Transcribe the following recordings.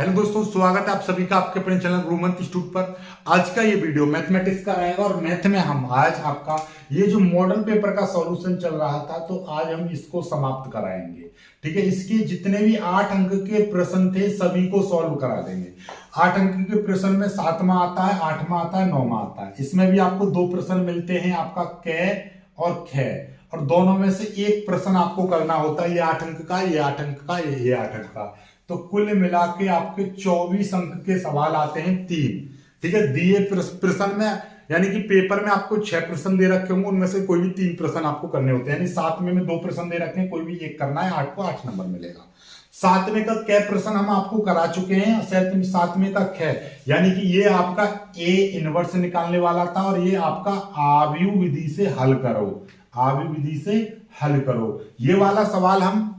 Hello दोस्तों, स्वागत है आप सभी का आपके अपने चैनल गुरुमंत्र इंस्टीट्यूट पर। आज का ये वीडियो मैथमेटिक्स का रहेगा और मैथ में हम आज आपका ये जो मॉडल पेपर का सॉल्यूशन चल रहा था तो आज हम इसको समाप्त कराएंगे। ठीक है, इसके जितने भी 8 अंक के प्रश्न थे सभी को सॉल्व करा देंगे। 8 अंक के प्रश्न में 7वां आता है, 8वां आता है, 9वां आता है। इसमें भी आपको 2 प्रश्न मिलते हैं, आपका क और ख, और दोनों में से एक प्रश्न आपको करना होता है। ये 8 अंक का, ये 8 अंक का, ये 8 अंक का। तो कुल मिला के आपके 24 अंक के सवाल आते हैं 3। ठीक है, दिए प्रश्न में यानी कि पेपर में आपको 6 प्रश्न दे रखे होंगे, उनमें से कोई भी 3 प्रश्न आपको करने होते हैं। यानी 7 में 2 प्रश्न दे रखे हैं, कोई भी एक करना है, 8 को 8 नंबर मिलेगा। 7वें का क प्रश्न हम आपको करा चुके हैं। 7वें का ख यानी कि ये आपका ए इनवर्स निकालने वाला था और ये आपका आव्यूह विधि से हल करो, आव्यूह विधि से हल करो। ये वाला सवाल हम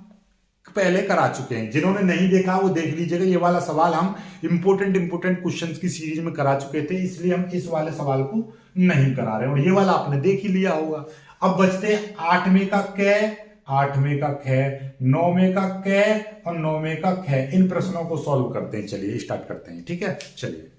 पहले करा चुके हैं। जिन्होंने नहीं देखा वो देख लीजिएगा। ये वाला सवाल हम इंपोर्टेंट क्वेश्चंस की सीरीज में करा चुके थे, इसलिए हम इस वाले सवाल को नहीं करा रहे हैं और ये वाला आपने देख ही लिया होगा। अब बचते हैं 8वें का क, 8वें का ख, 9वें का क और 9वें का ख। इन प्रश्नों को सॉल्व करते हैं। चलिए स्टार्ट करते हैं। ठीक है, चलिए।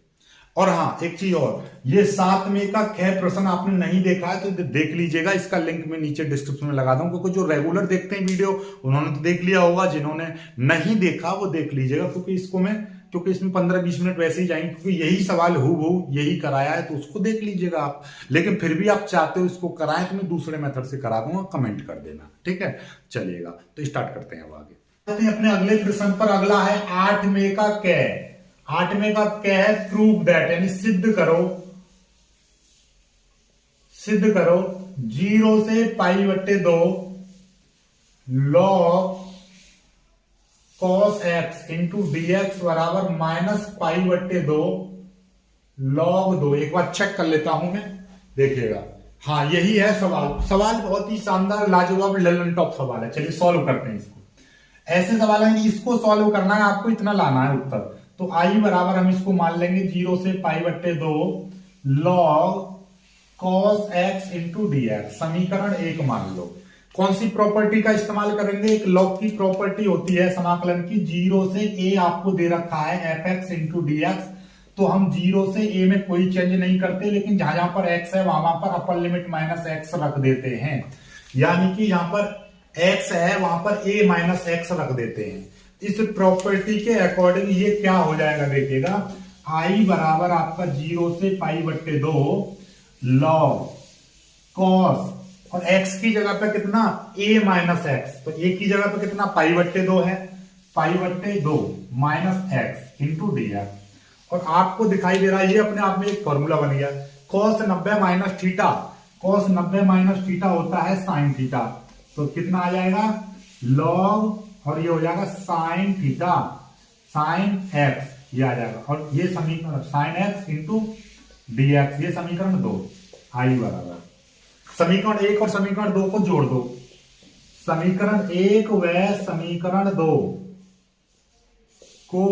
और हाँ, एक चीज और, ये 7वें का ख प्रश्न आपने नहीं देखा है तो देख लीजिएगा। इसका लिंक मैं नीचे डिस्क्रिप्शन में लगा दूं, क्योंकि जो रेगुलर देखते हैं वीडियो उन्होंने तो देख लिया होगा, जिन्होंने नहीं देखा वो देख लीजिएगा। क्योंकि इसमें 15-20 मिनट वैसे ही जाएंगे, क्योंकि यही सवाल हूबहू यही कराया है, तो उसको देख लीजिएगा आप। लेकिन फिर भी आप चाहते हो इसको कराएं तो मैं दूसरे मेथड से करा दूंगा, कमेंट कर देना। ठीक है, चलिएगा तो स्टार्ट करते हैं। अब आगे अपने अगले प्रश्न पर। अगला है 8वें का क। 8वें का क्या है, प्रूव दैट, यानी सिद्ध करो 0 से π/2 log cos x into dx बराबर -π/2 log 2। एक बार चेक कर लेता हूं मैं, देखिएगा। हाँ, यही है सवाल बहुत ही शानदार, लाजवाब, ललन टॉप सवाल है। चलिए सॉल्व करते हैं इसको। ऐसे सवाल है कि इसको सॉल्व करना है, आपको इतना लाना है उत्तर। तो i बराबर हम इसको मान लेंगे 0 से π/2 log cos x into dx। समीकरण 1 मान लो। कौन सी प्रॉपर्टी का इस्तेमाल करेंगे? एक लॉग की प्रॉपर्टी होती है समाकलन की। 0 से a आपको दे रखा है fx इंटू dx, तो हम 0 से a में कोई चेंज नहीं करते, लेकिन जहां जहां पर x है वहां पर अपर लिमिट -x रख देते हैं। यानी कि यहां पर x है वहां पर a -x रख देते हैं। इस प्रॉपर्टी के अकॉर्डिंग ये क्या हो जाएगा, देखिएगा। i बराबर आपका 0 से π/2 log cos, और x की जगह पे कितना, a -x, तो a की जगह पे कितना, π/2 है, π/2 -x इंटू dx। और आपको दिखाई दे रहा है ये अपने आप में एक फॉर्मूला बन गया। cos 90 - थीटा, cos 90 - थीटा होता है sin थीटा। तो कितना आ जाएगा, log, और ये हो जाएगा साइन थीटा, साइन एक्स, ये आ जाएगा। और ये समीकरण साइन एक्स इंटू dx, ये समीकरण 2। i बराबर समीकरण 1 और समीकरण 2 को जोड़ दो। समीकरण 1 व समीकरण 2 को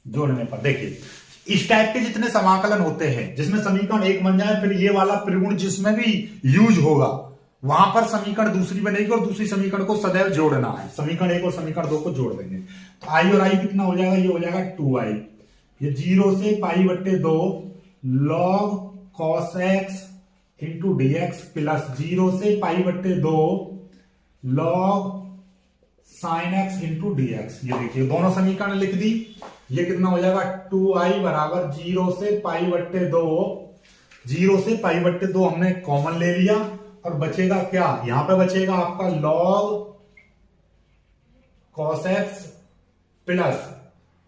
जोड़ने पर देखिए, इस टाइप के जितने समाकलन होते हैं जिसमें समीकरण 1 बन जाए, फिर ये वाला त्रिगुण जिसमें भी यूज होगा वहां पर समीकरण दूसरी बनेगी और दूसरी समीकरण को सदैव जोड़ना है। समीकरण 1 और समीकरण 2 को जोड़ देंगे तो i और i कितना हो जाएगा, ये हो जाएगा 2i। ये 0 से π/2 log cos x into dx plus 0 से π/2 log sin x into dx। ये देखिए दोनों समीकरण लिख दी। ये कितना हो जाएगा, 2i बराबर 0 से π/2 हमने कॉमन ले लिया और बचेगा क्या, यहां पे बचेगा आपका log cos x प्लस,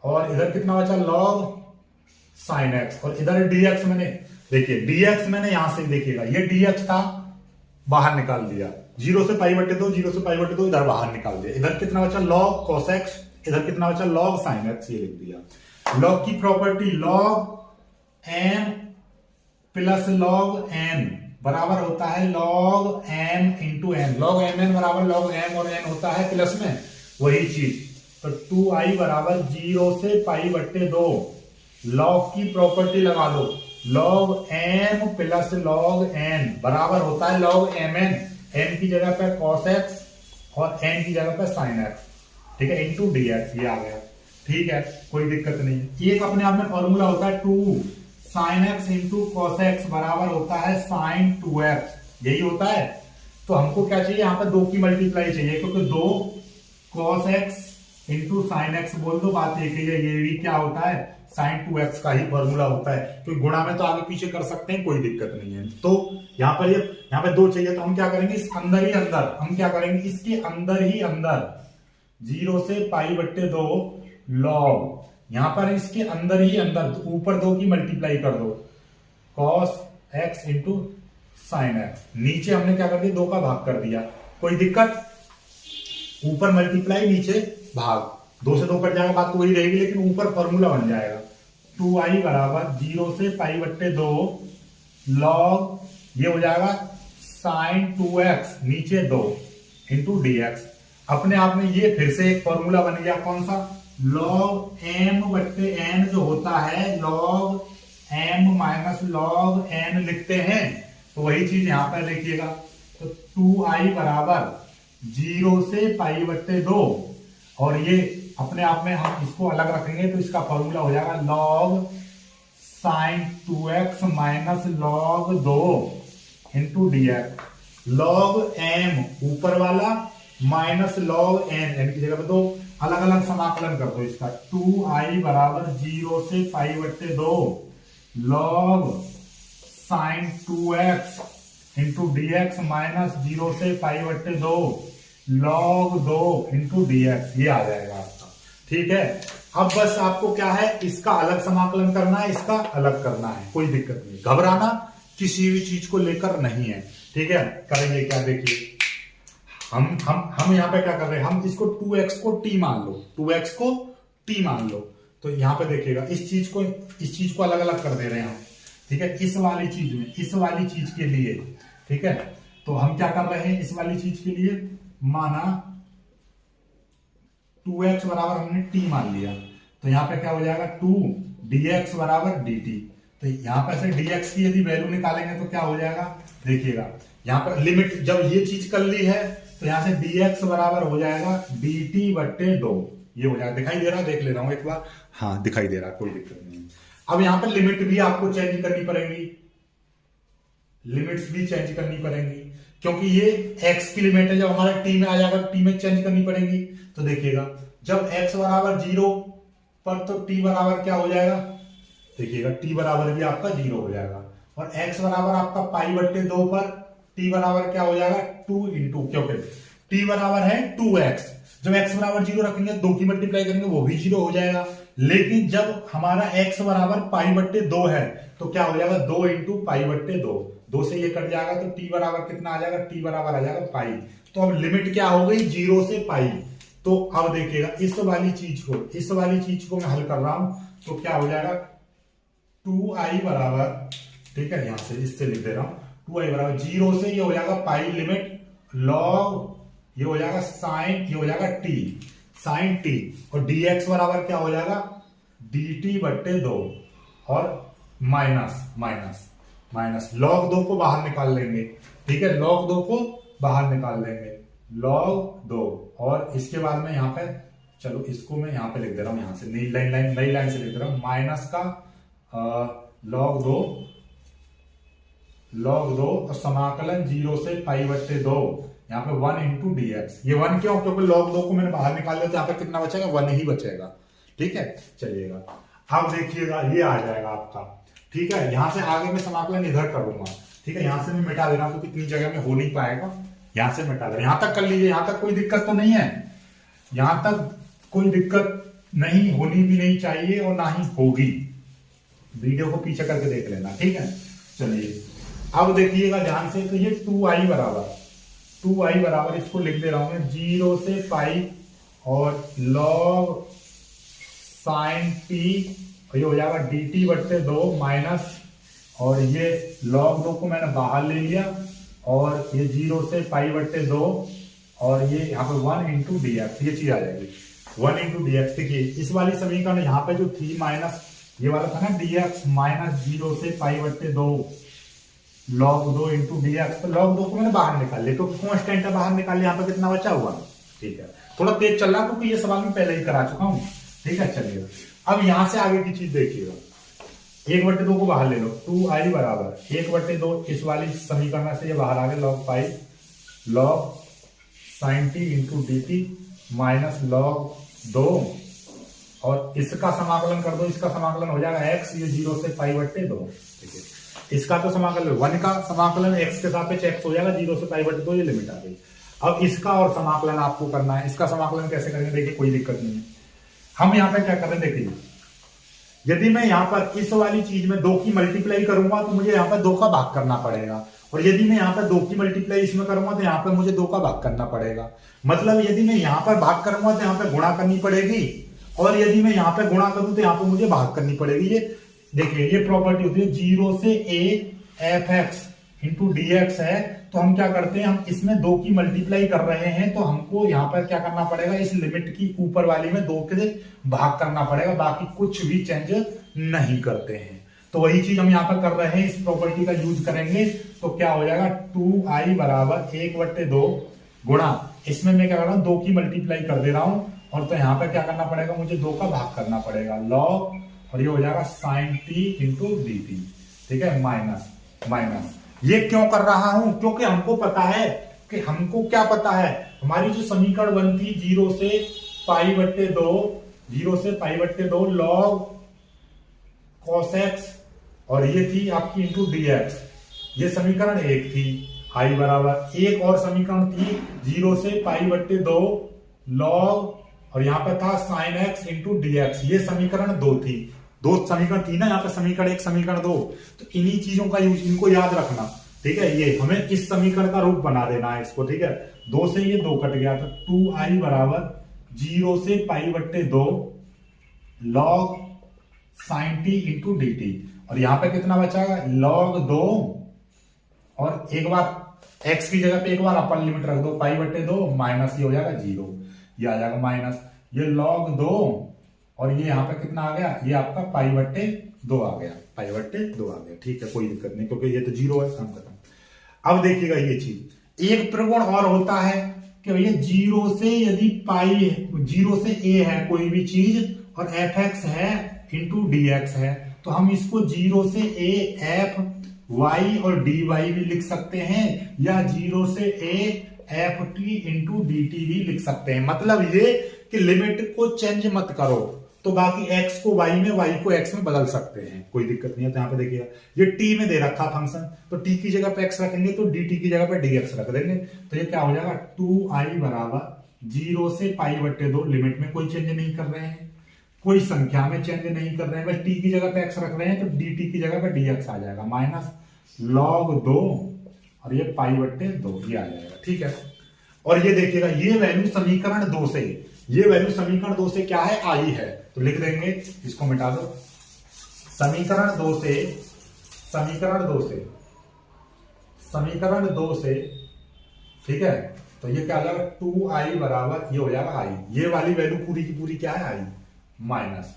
और इधर कितना बचा, log sin x, और इधर dx मैंने, देखिए dx मैंने यहां से, देखिएगा ये dx था, बाहर निकाल दिया। 0 से π/2 इधर बाहर निकाल दिया। इधर कितना बचा, log cos x, इधर कितना बचा, log sin x, ये लिख दिया। log की property log m plus log n बराबर होता है log m into n। log mn बराबर log m, और n होता है प्लस में, वही चीज। तो 2i बराबर 0 से π/2 log की प्रॉपर्टी लगा दो, log m plus log n बराबर होता है log mn। m की जगह पे cos x और n की जगह पे sin x, ठीक है, इंटू dx, ये आ गया। ठीक है, कोई दिक्कत नहीं है। एक अपने आप में फॉर्मूला होता है 2 sin x into cos x बराबर होता है sin 2x, यही होता है। तो हमको क्या चाहिए, यहाँ पर 2 की मल्टीप्लाई चाहिए, क्योंकि 2 cos x into sine x बोल दो, बात एक ही है। ये भी क्या होता है, sin 2x का ही फॉर्मूला होता है। क्योंकि गुणा में तो आगे पीछे कर सकते हैं, कोई दिक्कत नहीं है। तो यहाँ पर यहाँ पे 2 चाहिए, तो हम क्या करेंगे, इस अंदर ही अंदर हम क्या करेंगे, इसके अंदर ही अंदर 0 से पाई बट्टे 2 लॉग, यहां पर इसके अंदर ही अंदर ऊपर 2 की मल्टीप्लाई कर दो, cos x into sine x. नीचे हमने क्या कर दिया, 2 का भाग कर दिया, कोई दिक्कत, ऊपर मल्टीप्लाई नीचे भाग, 2 से 2 कट जाएगा, बात तो वही रहेगी, लेकिन ऊपर फॉर्मूला बन जाएगा 2i बराबर 0 से पाई बट्टे 2 लॉग, ये हो जाएगा साइन 2x नीचे 2 इंटू dx। अपने आप में ये फिर से एक फॉर्मूला बन गया, कौन सा, लॉग m बट्टे n जो होता है, log m minus log n लिखते हैं, तो वही चीज यहां पर लिखिएगा। तो 2i बराबर 0 से पाई बट्टे 2, और ये अपने आप में हम इसको अलग रखेंगे, तो इसका फॉर्मूला हो जाएगा log sign 2x minus log 2 into dx। Log m ऊपर वाला माइनस लॉग n की जगह पे 2, अलग अलग समाकलन कर दो इसका। 2i बराबर 0 से पाई बट्टे 2 log sign 2x into dx minus 0 से पाई बट्टे 2 लॉग 2 इंटू dx, ये आ जाएगा आपका। ठीक है, अब बस आपको क्या है, इसका अलग समाकलन करना है, इसका अलग करना है, कोई दिक्कत नहीं, घबराना किसी भी चीज को लेकर नहीं है। ठीक है, करेंगे क्या, देखिए हम यहाँ पे क्या कर रहे हैं, हम इसको 2x को t मान लो, 2x को t मान लो, तो यहाँ पे देखिएगा इस चीज को अलग अलग कर दे रहे हैं हम। ठीक है, इस वाली चीज में, इस वाली चीज के लिए, ठीक है, तो हम क्या कर रहे हैं, इस वाली चीज के लिए माना 2x बराबर हमने t मान लिया, तो यहाँ पे क्या हो जाएगा 2 dx बराबर dt। तो यहाँ पे से dx की यदि वैल्यू निकालेंगे तो क्या हो जाएगा, देखिएगा यहाँ पर लिमिट जब ये चीज कर ली है, तो यहाँ से dx बराबर हो जाएगा dt बट्टे 2, ये हो जाएगा। दिखाई दे रहा, देख ले रहा हूं एक बार, हाँ दिखाई दे रहा, कोई दिक्कत नहीं। अब यहाँ पर लिमिट भी आपको चेंज करनी पड़ेगी, लिमिट्स भी चेंज करनी पड़ेंगी, क्योंकि ये x की लिमिट है, जब हमारा t में आ जाएगा t में चेंज करनी पड़ेगी। तो देखिएगा जब x बराबर 0 पर, तो t बराबर क्या हो जाएगा, देखिएगा t बराबर भी आपका 0 हो जाएगा, और x बराबर आपका पाई बट्टे 2 पर t बराबर क्या हो जाएगा 2 इंटू, क्योंकि t बराबर है 2x, जब x बराबर 0 रखेंगे 2 की मल्टीप्लाई करेंगे वो भी 0 हो जाएगा। लेकिन जब हमारा x बराबर पाई बट्टे 2 है, तो क्या हो जाएगा 2 इंटू पाई बट्टे 2, 2 से ये कट जाएगा, तो t बराबर कितना आ जाएगा, t बराबर आ जाएगा पाई। तो अब लिमिट क्या हो गई, 0 से पाई। तो अब देखिएगा इस वाली चीज को मैं हल कर रहा हूं, तो क्या हो जाएगा 2i बराबर, ठीक है, यहां से इससे लिख दे रहा हूं, 2i बराबर 0 से ये हो जाएगा पाई लिमिट लॉग, ये हो जाएगा साइन, ये हो जाएगा t साइन t, और dx बराबर क्या हो जाएगा dt बट्टे 2, और माइनस लॉग 2 को बाहर निकाल लेंगे। ठीक है, लॉग 2 को बाहर निकाल लेंगे, लॉग 2, और इसके बाद में यहाँ पे, चलो इसको मैं यहाँ पे लिख दे रहा हूं, यहाँ से नई लाइन से लिख दे रहा हूं, माइनस का लॉग 2 और समाकलन 0 से पाई बट्टे 2, यहाँ पे 1 इंटू dx। ये 1 क्यों, क्योंकि log 2 को मैंने बाहर निकाल लिया, तो यहाँ पे कितना बचेगा, 1 ही बचेगा। ठीक है, चलिएगा अब देखिएगा ये आ जाएगा आपका। ठीक है, यहां से आगे मैं समाकलन इधर करूंगा। ठीक है, यहां से मैं मिटा दे रहा हूं, क्योंकि इतनी जगह में हो नहीं पाएगा, यहां से मिटा दे रहा हूं, यहां तक कर लीजिए, यहां तक कोई दिक्कत तो नहीं है, यहां तक कोई दिक्कत नहीं होनी भी नहीं चाहिए और ना ही होगी, वीडियो को पीछे करके देख लेना। ठीक है, चलिए अब देखिएगा ध्यान से, तो ये 2i बराबर इसको लिख दे रहा हूं मैं 0 से पाई और लॉग साइन t, ये हो जाएगा dt बट्टे 2 माइनस, और ये log 2 को मैंने बाहर ले लिया, और ये 0 से पाई बट्टे 2, और ये यहाँ पे 1 इंटू dx, ये चीज आ जाएगी 1 इंटू dx। देखिए इस वाली समीकरण यहाँ पे जो थी माइनस ये वाला था ना dx माइनस 0 से पाई बट्टे 2 log 2 इंटू dx, तो log 2 को मैंने बाहर निकाल लिया, क्योंकि कांस्टेंट है, बाहर निकाल लिया, यहाँ पे कितना बचा हुआ। ठीक है, थोड़ा तेज चल रहा, क्योंकि ये सवाल मैं पहले ही करा चुका हूँ, ठीक है, चलिए अब यहां से आगे की चीज देखिएगा। 1/2 को बाहर ले लो, 2i बराबर 1/2 इस वाली समीकरण से ये बाहर आ गया log पाई log sin t into D T minus log 2 और इसका समाकलन कर दो, इसका समाकलन हो जाएगा x, ये 0 से π/2। ठीक है, इसका तो समाकलन 1 का समाकलन x के सापेक्ष x हो जाएगा 0 से π/2, ये लिमिट आ गई। अब इसका और समाकलन आपको करना है। इसका समाकलन कैसे करेंगे देखिए, कोई दिक्कत नहीं है। हम यहाँ पे क्या कर रहे हैं देखिए, यदि मैं यहाँ पर इस वाली चीज में 2 की मल्टीप्लाई करूंगा तो मुझे यहाँ पर 2 का भाग करना पड़ेगा, और यदि मैं यहाँ पर 2 की मल्टीप्लाई इसमें करूंगा तो यहाँ पर मुझे 2 का भाग करना पड़ेगा। मतलब यदि मैं यहाँ पर भाग करूंगा तो यहाँ पर गुणा करनी पड़ेगी, और यदि मैं यहाँ पे गुणा करूं तो यहाँ पे मुझे भाग करनी पड़ेगी। ये देखिए, ये प्रॉपर्टी होती है 0 से a F x into D x है। तो हम क्या करते हैं, हम इसमें 2 की मल्टीप्लाई कर रहे हैं तो हमको यहाँ पर क्या करना पड़ेगा, इस लिमिट की ऊपर वाली में 2 के भाग करना पड़ेगा, बाकी कुछ भी चेंज नहीं करते हैं। तो वही चीज हम यहाँ पर कर रहे हैं, इस प्रॉपर्टी का यूज करेंगे तो क्या हो जाएगा 2i बराबर 1/2 गुणा, इसमें मैं क्या कर रहा हूँ 2 की मल्टीप्लाई कर दे रहा हूँ, और तो यहाँ पर क्या करना पड़ेगा, मुझे 2 का भाग करना पड़ेगा log, और ये हो जाएगा sin t into D T. ठीक है, माइनस माइनस। ये क्यों कर रहा हूं, क्योंकि हमको पता है कि हमको क्या पता है, हमारी जो समीकरण बन थी 0 से π/2 log cos x, और ये थी आपकी इंटू डी एक्स, ये समीकरण 1 थी। i बराबर एक और समीकरण थी 0 से π/2 log, और यहाँ पे था sin x into D x, ये समीकरण 2 थी। 2 समीकरण थी ना यहाँ पे, समीकरण 1 समीकरण 2। तो इन्हीं चीजों का यूज, इनको याद रखना। ठीक है, ये हमें इस समीकरण का रूप बना देना है इसको। ठीक है, 2 से ये 2 कट गया, तो 2i बराबर 0 से π/2 log sin t into D T, और यहाँ पे कितना बचाएगा log 2, और एक बार x की जगह पे एक बार अपर लिमिट रख दो π/2 माइनस, ये हो जाएगा 0, ये आ जाएगा माइनस, ये log 2, और ये यहाँ पे कितना आ गया, ये आपका π/2 आ गया, π/2 आ गया। ठीक है, कोई दिक्कत नहीं, क्योंकि ये तो 0 है, काम खत्म। अब देखिएगा ये चीज, एक प्रगुण और होता है कि भैया 0 से यदि 0 से a है कोई भी चीज, और एफ एक्स है इंटू डी एक्स है, तो हम इसको 0 से a एफ वाई और डी वाई भी लिख सकते हैं, या 0 से a F T into D T भी लिख सकते हैं। मतलब ये कि लिमिट को चेंज मत करो, तो बाकी x को y में, y को x में बदल सकते हैं, कोई दिक्कत नहीं है। तो यहाँ पे देखिएगा, ये t में दे रखा फंक्शन, तो t की जगह पे x रखेंगे तो dt की जगह पे dx रख देंगे, तो ये क्या हो जाएगा 2i बराबर 0 से π/2, लिमिट में कोई चेंज नहीं कर रहे हैं, कोई संख्या में चेंज नहीं कर रहे हैं, बस t की जगह पे x रख रहे हैं, तो dt की जगह पे dx आ जाएगा, माइनस log 2, और ये π/2 ये आ जाएगा। ठीक है, और ये देखिएगा, ये वैल्यू समीकरण 2 से, ये वैल्यू समीकरण 2 से क्या है, आई है, तो लिख देंगे, इसको मिटा दो। समीकरण 2 से, ठीक है, तो ये क्या आ जाएगा 2i बराबर, ये हो जाएगा i, ये वाली वैल्यू पूरी की पूरी क्या है i माइनस,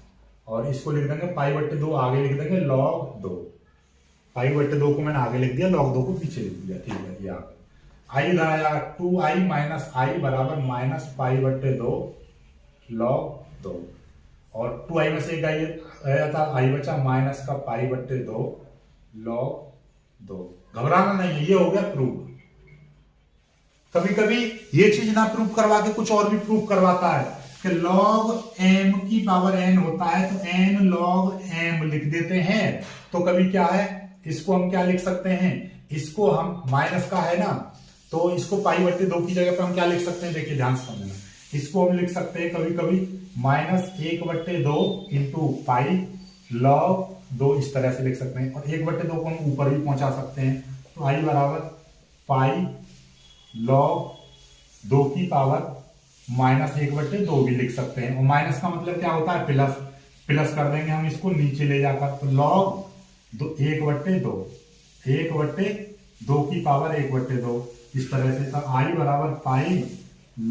और इसको लिख देंगे π/2, आगे लिख देंगे log 2, π/2 को मैंने आगे लिख दिया, log 2 को पीछे लिख दिया। ठीक है, ये आई इधर आया 2i माइनस आई बराबर माइनस π/2 log 2, और 2i में से एक आया था, आई बचा, माइनस का π/2 log 2। घबराना नहीं है, ये हो गया प्रूफ। कभी कभी ये चीज ना प्रूफ करवा के कुछ और भी प्रूफ करवाता है कि log m की पावर n होता है, तो n log m लिख देते हैं। तो कभी क्या है, इसको हम क्या लिख सकते हैं, इसको हम माइनस का है ना, तो इसको π/2 की जगह पे हम क्या लिख सकते हैं, देखिए ध्यान से समझना, इसको हम लिख सकते हैं कभी कभी माइनस 1/2 इंटू पाई log 2, इस तरह से लिख सकते हैं, और 1/2 को हम ऊपर भी पहुंचा सकते हैं, तो आई बराबर पाई log 2 की पावर माइनस 1/2 भी लिख सकते हैं, और माइनस का मतलब क्या होता है, प्लस, प्लस कर देंगे हम इसको नीचे ले जाकर, तो log 1/2 की पावर 1/2, इस तरह से, तब आई बराबर पाई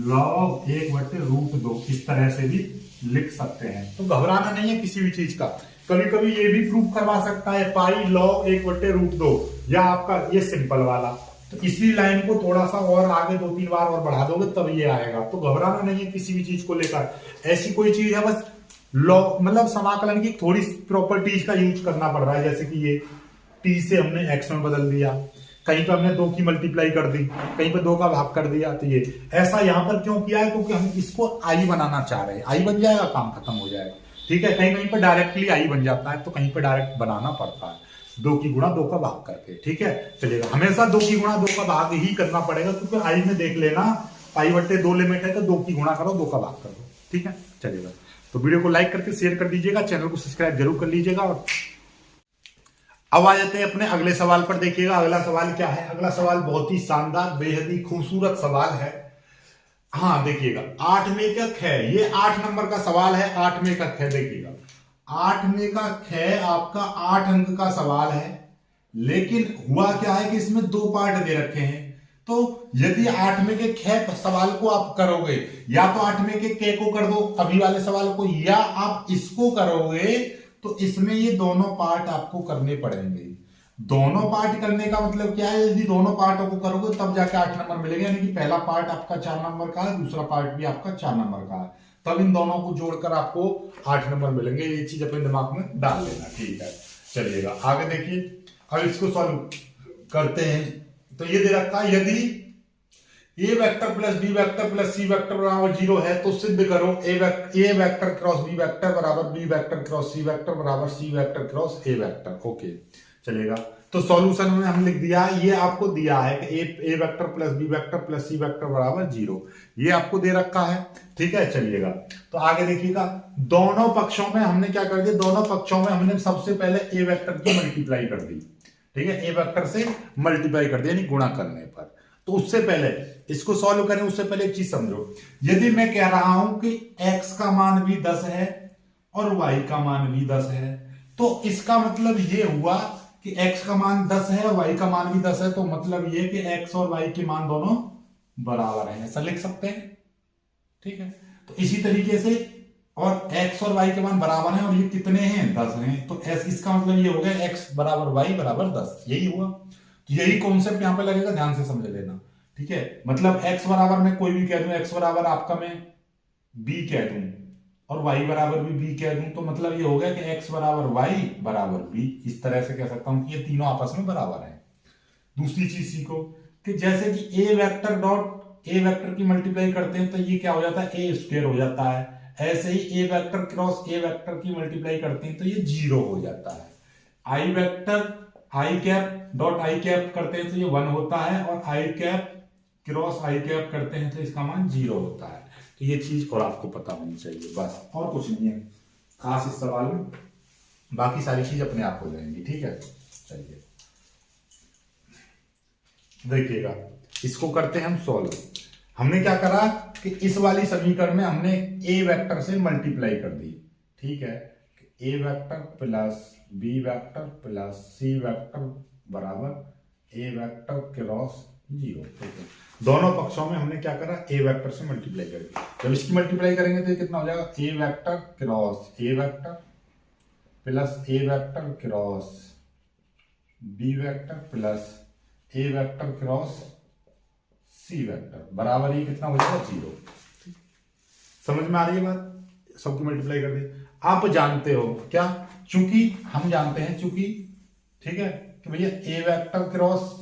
log 1/√2, इस तरह से भी लिख सकते हैं। तो घबराना नहीं है किसी भी चीज का, कभी कभी ये भी प्रूफ करवा सकता है पाई log 1/√2, या आपका ये सिंपल वाला, तो इसी लाइन को थोड़ा सा और आगे 2-3 बार और बढ़ा दोगे तब ये आएगा। तो घबराना नहीं है किसी भी चीज को लेकर, ऐसी कोई चीज है बस लॉ मतलब समाकलन की थोड़ी प्रॉपर्टीज का यूज करना पड़ रहा है, जैसे कि ये टी से हमने एक्स में बदल दिया, कहीं पर हमने 2 की मल्टीप्लाई कर दी, कहीं पर 2 का भाग कर दिया। तो ये ऐसा यहां पर क्यों किया है, क्योंकि हम इसको आई बनाना चाह रहे हैं। आई बन जाएगा, काम खत्म हो जाएगा। ठीक है, कहीं कहीं पर डायरेक्टली आई बन जाता है, तो कहीं पर डायरेक्ट बनाना पड़ता है 2 की गुणा 2 का भाग करके। ठीक है, चलिएगा, हमेशा 2 की गुणा 2 का भाग ही करना पड़ेगा, क्योंकि आई में देख लेना पाई बट्टे 2 लिमिट है, तो 2 की गुणा करो 2 का भाग करो। ठीक है, चलिएगा, तो वीडियो को लाइक करके शेयर कर दीजिएगा, चैनल को सब्सक्राइब जरूर कर लीजिएगा। और अब आ जाते हैं अपने अगले सवाल पर। देखिएगा अगला सवाल क्या है। अगला सवाल बहुत ही शानदार, बेहद ही खूबसूरत सवाल है। हाँ देखिएगा, 8 में का ख, ये 8 नंबर का सवाल है। 8 में का ख देखिएगा, 8 में का ख आपका 8 अंक का सवाल है, लेकिन हुआ क्या है कि इसमें 2 पार्ट दे रखे हैं। तो यदि 8 में के ख सवाल को आप करोगे, या तो 8 में के क को कर दो अभी वाले सवाल को, या आप इसको करोगे, तो इसमें ये दोनों पार्ट आपको करने पड़ेंगे। दोनों पार्ट करने का मतलब क्या है, यदि दोनों पार्टों को करोगे तब जाके 8 नंबर मिलेगा। यानी कि पहला पार्ट आपका 4 नंबर का है, दूसरा पार्ट भी आपका 4 नंबर का है, तब इन दोनों को जोड़कर आपको 8 नंबर मिलेंगे। ये चीज अपने दिमाग में डाल लेना। ठीक है, चलिएगा आगे देखिए। अब इसको सॉल्व करते हैं। तो ये दे रखा है, यदि A vector plus B vector plus C vector बराबर 0 है, तो सिद्ध करो A vector cross B vector बराबर B vector cross C vector बराबर C vector cross A vector. Okay, चलेगा। तो सॉल्यूशन में हम लिख दिया है, ये आपको दिया है कि A vector plus B vector plus C vector बराबर 0, ये आपको दे रखा है। ठीक है, चलिएगा, तो आगे देखिएगा। दोनों पक्षों में हमने क्या कर दिया, दोनों पक्षों में हमने सबसे पहले ए वेक्टर की मल्टीप्लाई कर दी। ठीक है, ए वेक्टर से मल्टीप्लाई कर दिया, यानी गुणा करने पर। तो उससे पहले इसको सॉल्व करें, उससे पहले एक चीज समझो। यदि मैं कह रहा हूं कि x का मान भी 10 है और y का मान भी 10 है, तो इसका मतलब ये हुआ कि x का मान 10 है और y का मान भी 10 है, तो मतलब ये कि x और y के मान दोनों बराबर हैं, ऐसा लिख सकते हैं। ठीक है, तो इसी तरीके से, और x और y के मान बराबर हैं और ये कितने हैं, 10 हैं, तो इसका मतलब ये हो गया x बराबर y बराबर 10, यही हुआ। तो यही कॉन्सेप्ट यहां पे लगेगा, ध्यान से समझ लेना। ठीक है, मतलब x बराबर मैं कोई भी कह दूं, x बराबर आपका मैं b कह दूं और y बराबर भी b कह दूं, तो मतलब ये हो गया कि x बराबर y बराबर b। इस तरह से कह सकता हूं कि ये तीनों आपस में बराबर हैं। दूसरी चीज सीखो कि जैसे कि a vector dot a vector की मल्टीप्लाई करते हैं तो ये क्या हो जाता है, a स्क्वायर हो जाता है। ऐसे ही a vector cross a vector की मल्टीप्लाई करते हैं तो ये 0 हो जाता है। i vector I cap dot I cap करते हैं तो ये 1 होता है, और आई कैप क्रॉस आई कैप करते हैं तो इसका मान 0 होता है। तो ये चीज और आपको पता होनी चाहिए, बस और कुछ नहीं है खास इस सवाल में, बाकी सारी चीज अपने आप हो जाएंगी। ठीक है, चलिए देखिएगा, इसको करते हैं हम सॉल्व। हमने क्या करा कि इस वाली समीकरण में हमने ए वेक्टर से मल्टीप्लाई कर दी। ठीक है, A vector plus B vector plus C vector बराबर ए वेक्टर क्रॉस 0। ठीक है, दोनों पक्षों में हमने क्या करा, ए वेक्टर से मल्टीप्लाई करी। जब इसकी मल्टीप्लाई करेंगे तो ये कितना हो जाएगा, A vector cross A vector plus A vector cross B vector plus A vector cross C vector बराबर ये कितना हो जाएगा, 0। समझ में आ रही है बात, सबकी मल्टीप्लाई कर दी। आप जानते हो क्या, चूंकि हम जानते हैं, चूंकि ठीक है कि भैया A vector cross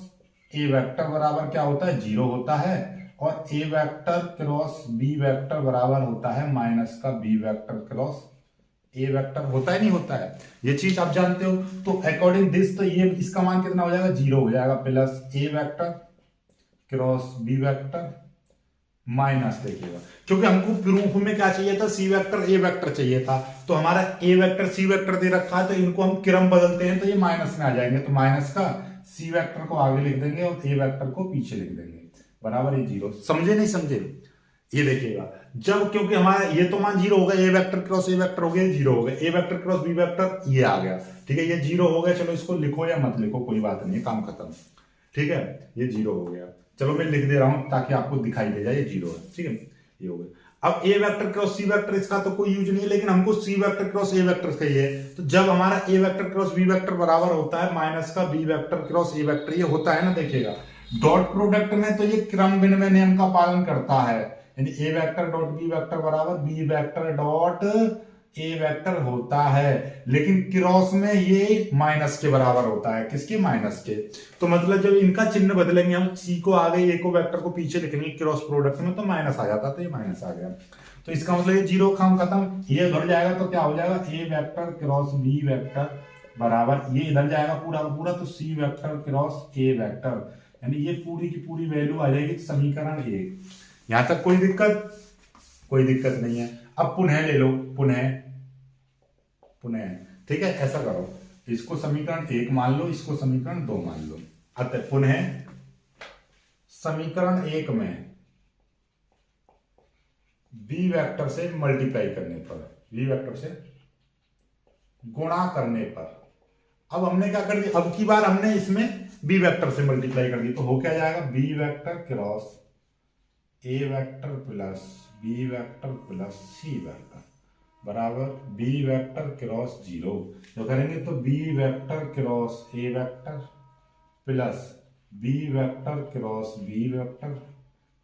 A vector बराबर क्या होता है, 0 होता है, और A vector cross B vector बराबर होता है माइनस का B vector cross A vector. होता है नहीं होता है, ये चीज आप जानते हो। तो अकॉर्डिंग दिस, तो ये इसका मान कितना हो जाएगा, 0 हो जाएगा, plus A vector cross B vector minus, देखिएगा क्योंकि हमको प्रूफ में क्या चाहिए था, सी वेक्टर ए वेक्टर चाहिए था, तो हमारा ए वेक्टर सी वेक्टर दे रखा है, तो इनको हम क्रम बदलते हैं तो ये माइनस में आ जाएंगे, तो माइनस का सी वेक्टर को आगे लिख देंगे और ए वेक्टर को पीछे लिख देंगे बराबर ये 0। समझे नहीं समझे, ये देखिएगा जब, क्योंकि हमारा ये तो मान 0 हो गया, ए वेक्टर क्रॉस ए वेक्टर हो गया, 0 हो गया, ए वेक्टर क्रॉस बी वेक्टर ये आ गया। ठीक है, ये 0 हो गया, चलो इसको लिखो या मत लिखो कोई बात नहीं है, काम खत्म। ठीक है, ये 0 हो गया, चलो मैं लिख दे रहा हूं ताकि आपको दिखाई दे जाए ये 0 है। ठीक है, ये हो गया। अब A vector cross C vector इसका तो कोई यूज नहीं है, लेकिन हमको C vector cross A vector चाहिए। तो जब हमारा A vector cross B vector बराबर होता है माइनस का B vector cross A vector, ये होता है ना, देखिएगा डॉट प्रोडक्ट में तो ये क्रम विनिमय नियम का पालन करता है, यानी A vector dot B vector बराबर B vector dot A vector होता है, लेकिन क्रॉस में ये माइनस के बराबर होता है। किसके? माइनस के। तो मतलब जब इनका चिन्ह बदलेंगे, हम सी को आगे ए को वेक्टर को पीछे लिखेंगे क्रॉस प्रोडक्ट में, तो माइनस आ जाता, तो ये माइनस आ गया। तो इसका मतलब ये जीरो काम खत्म, ये उधर जाएगा तो क्या हो जाएगा, A vector cross B vector बराबर, ये इधर जाएगा पूरा का पूरा, तो सी वेक्टर क्रॉस ए वेक्टर, यानी ये पूरी की पूरी वैल्यू आ जाएगी समीकरण 1। यहां तक कोई दिक्कत? कोई दिक्कत नहीं है। अब पुनः ले लो, पुनः, ठीक है, ऐसा करो, इसको समीकरण 1 मान लो, इसको समीकरण 2 मान लो। अतः पुनः समीकरण 1 में बी वेक्टर से मल्टीप्लाई करने पर, बी वेक्टर से गुणा करने पर, अब हमने क्या कर दिया, अब की बार हमने इसमें बी वेक्टर से मल्टीप्लाई कर दी, तो हो क्या जाएगा, B vector cross A vector plus B vector plus C vector बराबर बी वेक्टर क्रॉस 0। जो करेंगे तो B vector cross A vector plus B vector cross B vector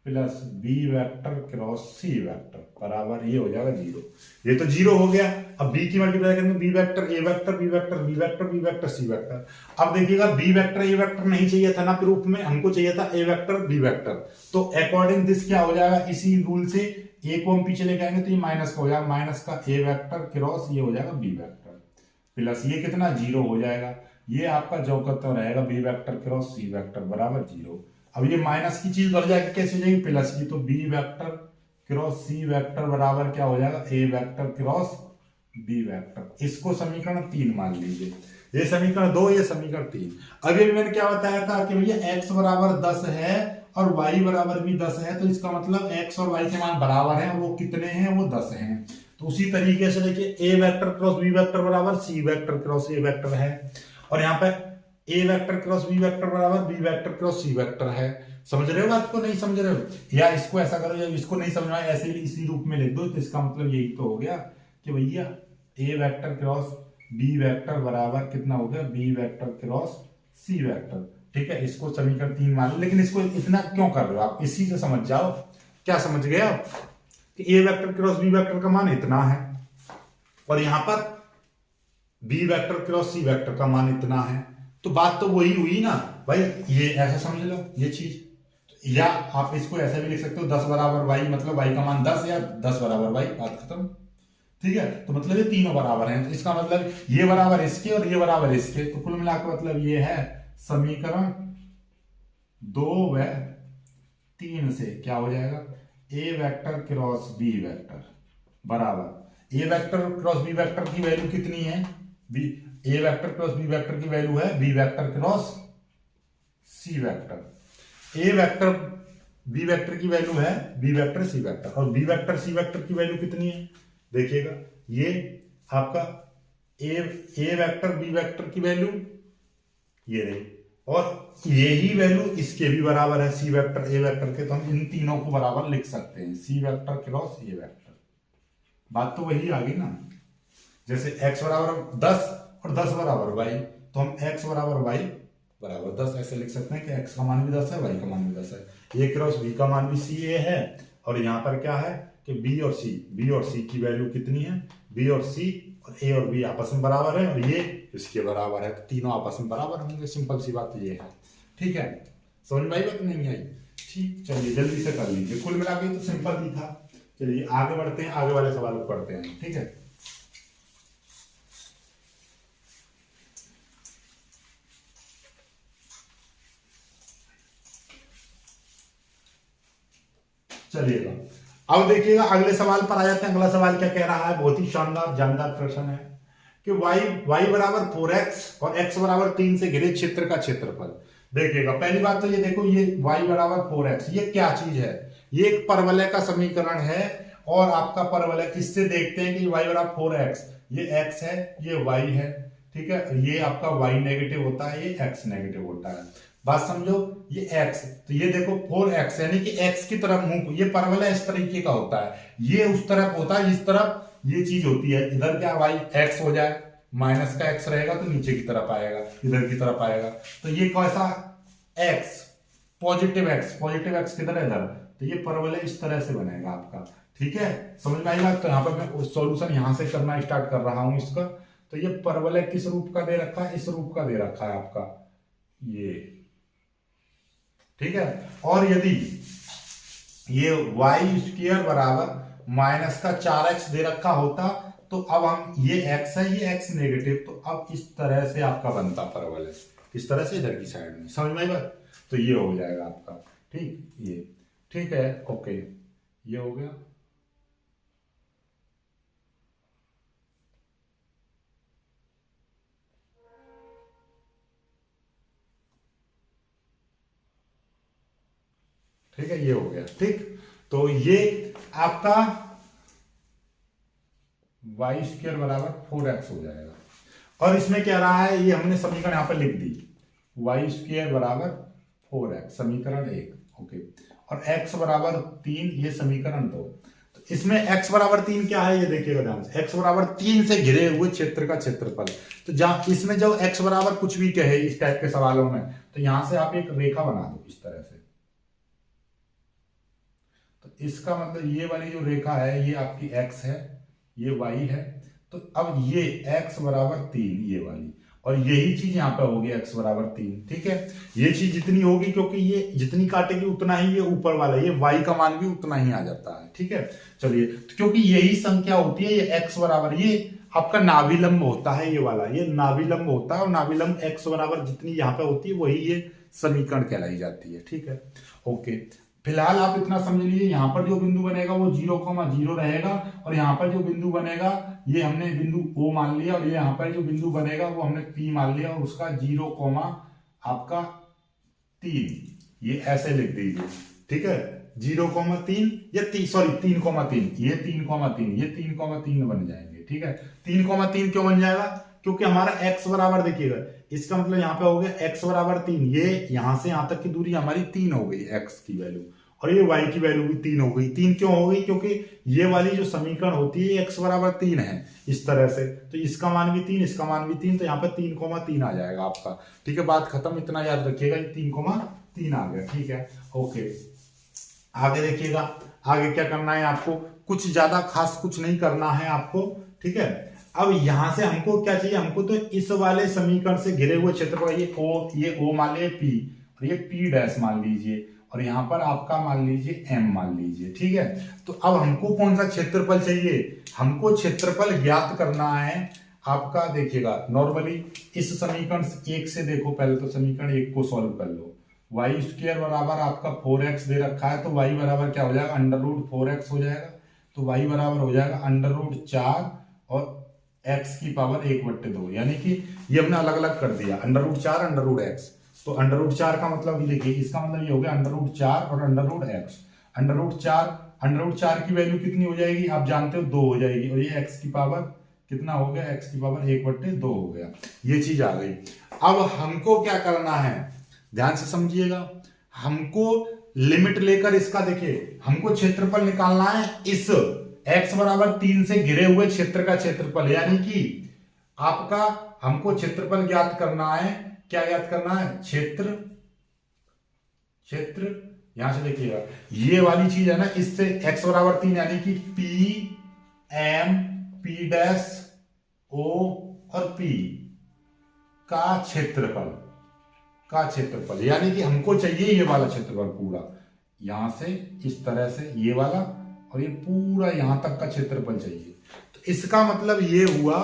plus B vector cross C vector बराबर ये हो जाएगा 0। ये तो 0 हो गया। अब बी की मल्टीप्लाई करेंगे, B vector A vector B vector B vector B vector C vector. अब देखिएगा बी वेक्टर ए वेक्टर नहीं चाहिए था ना प्रूफ में, हमको चाहिए था ए वेक्टर बी वेक्टर। तो अकॉर्डिंग दिस क्या हो जाएगा, इसी रूल से ए को हम पीछे लेके आएंगे तो ये माइनस का हो जाएगा, माइनस का ए वेक्टर क्रॉस ये हो जाएगा बी वेक्टर प्लस ये कितना 0 हो जाएगा। ये आपका जो करता रहेगा B vector cross C vector बराबर 0। अब ये माइनस की चीज बढ़ जाएगी, कैसे हो जाएगी, प्लस की, तो B vector cross C vector बराबर क्या हो जाएगा, A vector cross B vector. इसको समीकरण 3 मान लीजिए, ये समीकरण 2, ये समीकरण 3। अभी मैंने क्या बताया था कि भैया x बराबर 10 है और y बराबर भी 10 है, तो इसका मतलब x और y के मान बराबर हैं, वो कितने हैं, वो 10 हैं। तो उसी तरीके से देखिए ए वेक्टर क्रॉस बी वेक्टर बराबर C vector cross A vector है, और यहाँ पे ए वेक्टर क्रॉस बी वेक्टर बराबर B vector cross C vector है। समझ रहे हो बात को, नहीं समझ रहे हो? या इसको ऐसा करो, या इसको नहीं समझ में आया ऐसे ही इसी रूप में लिख दो, तो इसका मतलब यही तो हो गया कि भैया A vector cross B vector बराबर कितना हो गया, B vector cross C vector. ठीक है, इसको समीकरण 3 मान लो। लेकिन इसको इतना क्यों कर रहे हो आप, इसी से समझ जाओ। क्या समझ गए आप कि A vector cross B vector का मान इतना है, और यहां पर B vector cross C vector का मान इतना है, तो बात तो वही हुई ना भाई। ये ऐसा समझ लो ये चीज, या आप इसको ऐसे भी लिख सकते हो 10 बराबर वाई, मतलब वाई का मान 10 या 10 बराबर वाई, बात खत्म। ठीक है, तो मतलब ये तीनों बराबर हैं, तो इसका मतलब ये बराबर इसके और ये बराबर इसके, तो कुल मिलाकर मतलब ये है समीकरण 2 व 3 से क्या हो जाएगा, A vector cross B vector बराबर A vector cross B vector की वैल्यू कितनी है, बी ए वेक्टर क्रॉस बी वेक्टर की वैल्यू है B vector cross C vector. A vector B vector की वैल्यू है बी वेक्टर सी वेक्टर, और B vector C vector की वैल्यू कितनी है, देखिएगा ये आपका ए वेक्टर बी वेक्टर की वैल्यू ये रही, और यही वैल्यू इसके भी बराबर है सी वेक्टर ए वेक्टर के, तो हम इन तीनों को बराबर लिख सकते हैं, सी वेक्टर क्रॉस ए वेक्टर। बात तो वही आ गई ना, जैसे x बराबर 10 और 10 बराबर y, तो हम x बराबर y बराबर 10 ऐसे लिख सकते हैं कि x का मान भी 10 है, y का मान भी 10 है। a क्रॉस b का मान भी c a है, और यहाँ पर क्या है कि b और c की वैल्यू कितनी है, b और c और a और b आपस में बराबर है, और ये इसके बराबर है, तो तीनों आपस में बराबर होंगे। सिंपल सी बात ये है। ठीक है, समझ में आई बात, नहीं आई? ठीक, चलिए जल्दी से कर लीजिए। कुल मिला के तो सिंपल ही था। चलिए आगे बढ़ते हैं, आगे वाले सवाल को पढ़ते हैं। ठीक है, चलिएगा अब देखिएगा अगले सवाल पर आ जाते हैं। अगला सवाल क्या कह रहा है, बहुत ही शानदार जानदार प्रश्न है कि y बराबर 4x और x बराबर 3 से घिरे क्षेत्र का क्षेत्रफल। देखिएगा पहली बात तो ये देखो, ये y बराबर 4x ये क्या चीज है, ये एक परवलय का समीकरण है, और आपका परवलय इससे देखते हैं कि y बराबर 4x, ये x है ये y है। ठीक है, ये आपका y नेगेटिव होता है, ये x नेगेटिव होता है। बात समझो, ये x, तो ये देखो 4x यानी कि x की तरफ मुंह, ये परवलय इस तरीके का होता है, ये उस तरफ होता है, इस तरफ ये चीज होती है। इधर क्या y x हो जाए, माइनस का x रहेगा तो नीचे की तरफ आएगा, इधर की तरफ आएगा, तो ये कैसा x, पॉजिटिव x किधर है, इधर, तो ये परवलय इस तरह से बनेगा आपका। ठीक है, समझ में आई बात। तो यहाँ पर मैं सॉल्यूशन यहाँ से करना स्टार्ट कर रहा हूं इसका। तो ये परवलय किस रूप का दे रखा है, इस रूप का दे रखा है आपका ये, ठीक है। और यदि ये वाई स्क्वायर बराबर माइनस का 4x दे रखा होता तो अब हम ये x है, ये x नेगेटिव, तो अब इस तरह से आपका बनता परवलय, इस तरह से इधर की साइड में, समझ में आई बात। तो ये हो जाएगा आपका, ठीक, ये ठीक है, ओके, ये हो गया। ठीक है, ये हो गया, ठीक। तो ये आपका वाई स्क्वायर बराबर 4x हो जाएगा। और इसमें क्या रहा है, ये हमने समीकरण यहां पर लिख दी, वाई स्क्वायर बराबर 4x, समीकरण 1, ओके। और x बराबर 3, ये समीकरण 2। तो इसमें x बराबर 3 क्या है, ये देखिएगा ध्यान से, x बराबर 3 से घिरे हुए क्षेत्र का क्षेत्रफल। तो जहां इसमें जब x बराबर कुछ भी कहे इस टाइप के सवालों में, तो यहां से आप एक रेखा बना दो इस तरह से। तो इसका मतलब ये वाली जो रेखा है ये आपकी x है, ये y है। तो अब ये x बराबर 3 ये वाली, और यही चीज यहाँ पे होगी x बराबर 3, ठीक है। ये चीज जितनी होगी, क्योंकि ये जितनी काटेगी उतना ही ये ऊपर वाला, ये y का मान भी उतना ही आ जाता है, ठीक है। चलिए, तो क्योंकि यही संख्या होती है, ये x बराबर, ये आपका नाभिलंब होता है, ये वाला ये नाभिलंब होता है, और नाभिलंब x बराबर जितनी यहाँ पे होती है वही ये समीकरण कहलाई जाती है, ठीक है, ओके। फिलहाल आप इतना समझ लीजिए, यहाँ पर जो बिंदु बनेगा वो 0,0 रहेगा, और यहाँ पर जो बिंदु बनेगा ये हमने बिंदु O मान लिया, और ये यहाँ पर जो बिंदु बनेगा वो हमने P मान लिया, और उसका 0, आपका 3, ये ऐसे लिख दीजिए, ठीक है। 0,3 या 3,3, ये 3,3, ये 3,3 बन जाएंगे, ठीक है। 3,3 क्यों बन जाएगा, क्योंकि हमारा x बराबर देखिएगा, इसका मतलब यहाँ पे हो गया x बराबर 3, ये यहां से यहां तक की दूरी हमारी 3 हो गई x की वैल्यू, और ये y की वैल्यू भी 3 हो गई। 3 क्यों हो गई, क्योंकि ये वाली जो समीकरण होती है x बराबर 3 है इस तरह से, तो इसका मान भी 3, इसका मान भी 3, तो यहाँ पे 3,3 आ जाएगा आपका, ठीक है। बात खत्म, इतना याद रखिएगा, 3,3 आ गया, ठीक है, ओके। आगे देखिएगा, आगे क्या करना है आपको, कुछ ज्यादा खास कुछ नहीं करना है आपको, ठीक है। अब यहां से हमको क्या चाहिए, हमको तो इस वाले समीकरण से घिरे हुए क्षेत्र को, ये O मान लीजिए P, और ये P डैश मान लीजिए, और यहां पर आपका मान लीजिए M मान लीजिए, ठीक है। तो अब हमको कौन सा क्षेत्रफल चाहिए, हमको क्षेत्रफल ज्ञात करना है आपका। देखिएगा नॉर्मली इस समीकरण 1 से देखो, पहले तो समीकरण 1 को सॉल्व कर लो। वाई स्क्वायर बराबर आपका 4x दे रखा है, तो y बराबर क्या हो जाएगा, √4x हो जाएगा। तो y बराबर हो जाएगा √4 और x की पावर 1/2, यानी कि ये हमने अलग अलग कर दिया, √4 √x। तो √4 का मतलब ये देखिए, इसका मतलब ये हो गया √4 और √x। √4 की वैल्यू कितनी हो जाएगी, आप जानते हो 2 हो जाएगी, और ये x की पावर कितना हो गया, x की पावर 1/2 हो गया, ये चीज आ गई। अब हमको क्या करना है, ध्यान से समझिएगा, हमको लिमिट लेकर इसका देखिए, हमको क्षेत्रफल निकालना है इस x बराबर 3 से घिरे हुए क्षेत्र का क्षेत्रफल, यानी कि आपका हमको क्षेत्रफल ज्ञात करना है। क्या ज्ञात करना है, क्षेत्र यहां से देखिएगा, ये वाली चीज है ना, इससे x बराबर 3 यानी कि P M P dash O और P का क्षेत्रफल, यानी कि हमको चाहिए ये वाला क्षेत्रफल पूरा, यहां से इस तरह से ये वाला, और ये पूरा यहां तक का क्षेत्रफल चाहिए। तो इसका मतलब ये हुआ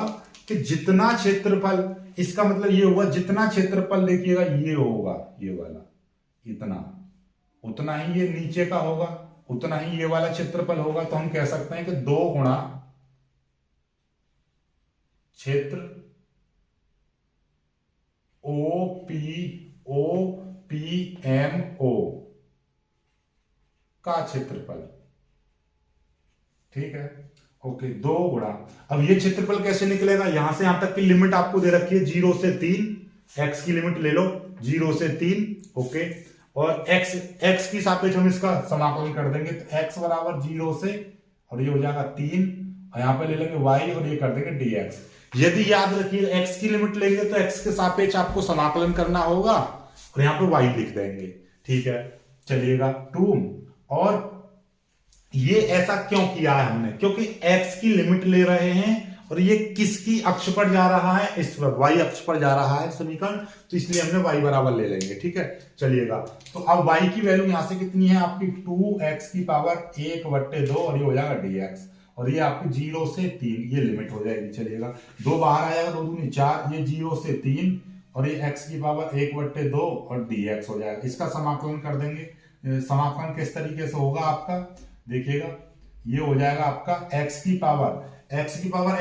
कि जितना क्षेत्रफल, इसका मतलब ये हुआ जितना क्षेत्रफल देखिएगा ये होगा, ये वाला इतना, उतना ही ये नीचे का होगा, उतना ही ये वाला क्षेत्रफल होगा। तो हम कह सकते हैं कि 2 गुणा क्षेत्र OPMO का क्षेत्रफल, ठीक है, ओके। 2 गुणा, अब ये क्षेत्रफल कैसे निकलेगा, यहां से यहां तक की लिमिट आपको दे रखी है 0 से 3, x की लिमिट ले लो 0 से 3, ओके। और x की सापेक्ष हम इसका समाकलन कर देंगे, तो x बराबर 0 से, और ये हो जाएगा 3, और यहां पे ले लेंगे y, और ये कर देंगे dx। यदि याद रखिए x की लिमिट लेंगे तो x के सापेक्ष आपको समाकलन करना होगा, और यहां पे y लिख देंगे, ठीक है। चलिएगा 2, और ये ऐसा क्यों किया है हमने, क्योंकि x की लिमिट ले रहे हैं और ये किसकी अक्ष पर जा रहा है, इस पर y अक्ष पर जा रहा है समीकरण, तो इसलिए हमने y बराबर ले लेंगे। ठीक है, चलिएगा। तो अब y की वैल्यू यहां से कितनी है आपकी 2x की पावर 1/2 और ये हो जाएगा dx, और ये आपकी 0 से 3 ये लिमिट हो जाएगी। चलिएगा, 2 बाहर आएगा, 2 दूनी 4, ये 0 से 3 और ये x की पावर 1/2 और dx हो जाएगा। इसका समाकलन कर देंगे। समाकलन किस तरीके से होगा आपका, देखिएगा, ये हो जाएगा आपका x की पावर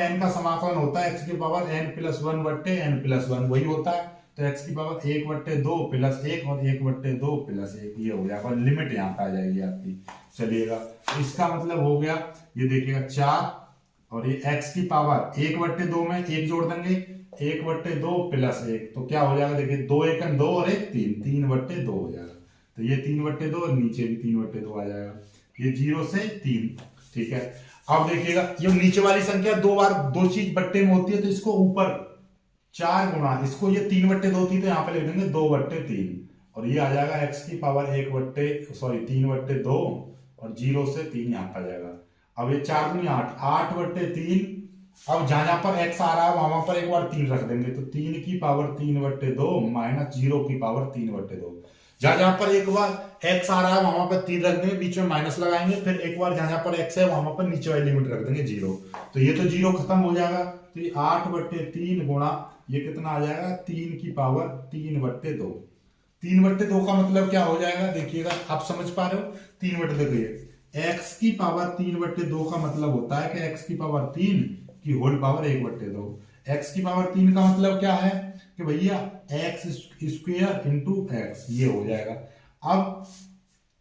n का समाकलन होता है x की पावर n+1/n+1 वही होता है, तो x की पावर 1/2 प्लस 1 और 1/2 प्लस 1 ये हो जाएगा, और लिमिट यहाँ पे आ जाएगी आपकी। चलिएगा, तो इसका मतलब हो गया, ये देखिएगा 4 और ये x की पावर 1/2 में 1 जोड़ देंगे, 1/2 प्लस 1, तो क्या हो जाएगा, देखिए 2 1 2 और 1 3, 3/2 हो जाएगा। तो ये 3/2 और नीचे भी 3/2 आ जाएगा, ये 0 से 3। ठीक है, अब देखिएगा, ये नीचे वाली संख्या 2 बार 2 चीज बट्टे में होती है, तो इसको ऊपर 4 गुना, इसको ये 3/2 थी तो यहाँ पे लिख देंगे 2/3, और ये आ जाएगा x की पावर 3/2 और 0 से 3 यहाँ पे आ जाएगा। अब ये 4 दूनी 8, 8/3, अब जहां पर x आ रहा है वहां पर एक बार 3 रख देंगे, तो 3 की पावर 3/2 माइनस 0 की पावर 3/2। जहां जहां पर एक बार x आ रहा है वहां पर 3 रख देंगे, बीच में माइनस लगाएंगे, फिर एक बार जहां पर x है वहां पर नीचे वाली लिमिट रख देंगे 0, तो ये तो 0 खत्म हो जाएगा, तो ये 8/3 गुणा ये कितना आ जाएगा, 3 की पावर 3/2। 3/2 का मतलब क्या हो जाएगा, देखिएगा, आप समझ पा रहे हो, 3/2 ये x की पावर 3/2 का मतलब होता है कि x की पावर 3 की होल पावर 1/2। x की पावर 3 का मतलब क्या है कि भैया x स्क्वायर इंटू एक्स, ये हो जाएगा। अब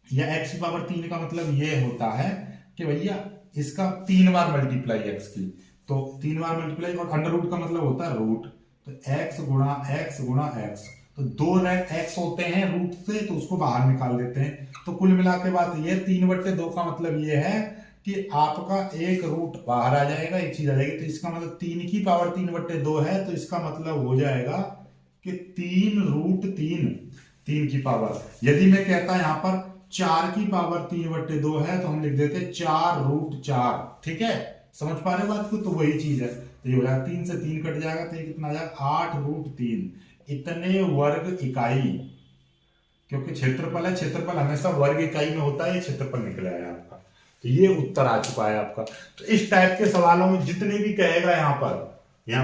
या x की पावर 3 का मतलब ये होता है कि भैया इसका 3 बार मल्टीप्लाई x की, तो 3 बार मल्टीप्लाई, और अंडर रूट का मतलब होता है रूट, तो x गुणा x गुणा x, तो 2 x होते हैं रूट से, तो उसको बाहर निकाल देते हैं, तो कुल मिला के बात ये 3/2 का मतलब ये है कि आपका एक रूट बाहर आ जाएगा, एक चीज आ जाएगी, तो इसका मतलब 3 की पावर 3/2 है, तो इसका मतलब हो जाएगा कि 3√3, 3 की पावर। यदि मैं कहता यहाँ पर 4 की पावर 3/2 है, तो हम लिख देते 4√4। ठीक है, समझ पा रहे बात को, तो वही चीज है, तो ये हो जाएगा 3 से 3 कट जाएगा, तो ये कितना आ जाएगा 8√3 इतने वर्ग इकाई, क्योंकि क्षेत्रफल है, क्षेत्रफल हमेशा वर्ग इकाई में होता है, ये क्षेत्रफल निकला है आपका, तो ये उत्तर आ चुका है आपका। तो इस टाइप के सवालों में जितने भी कहेगा यहाँ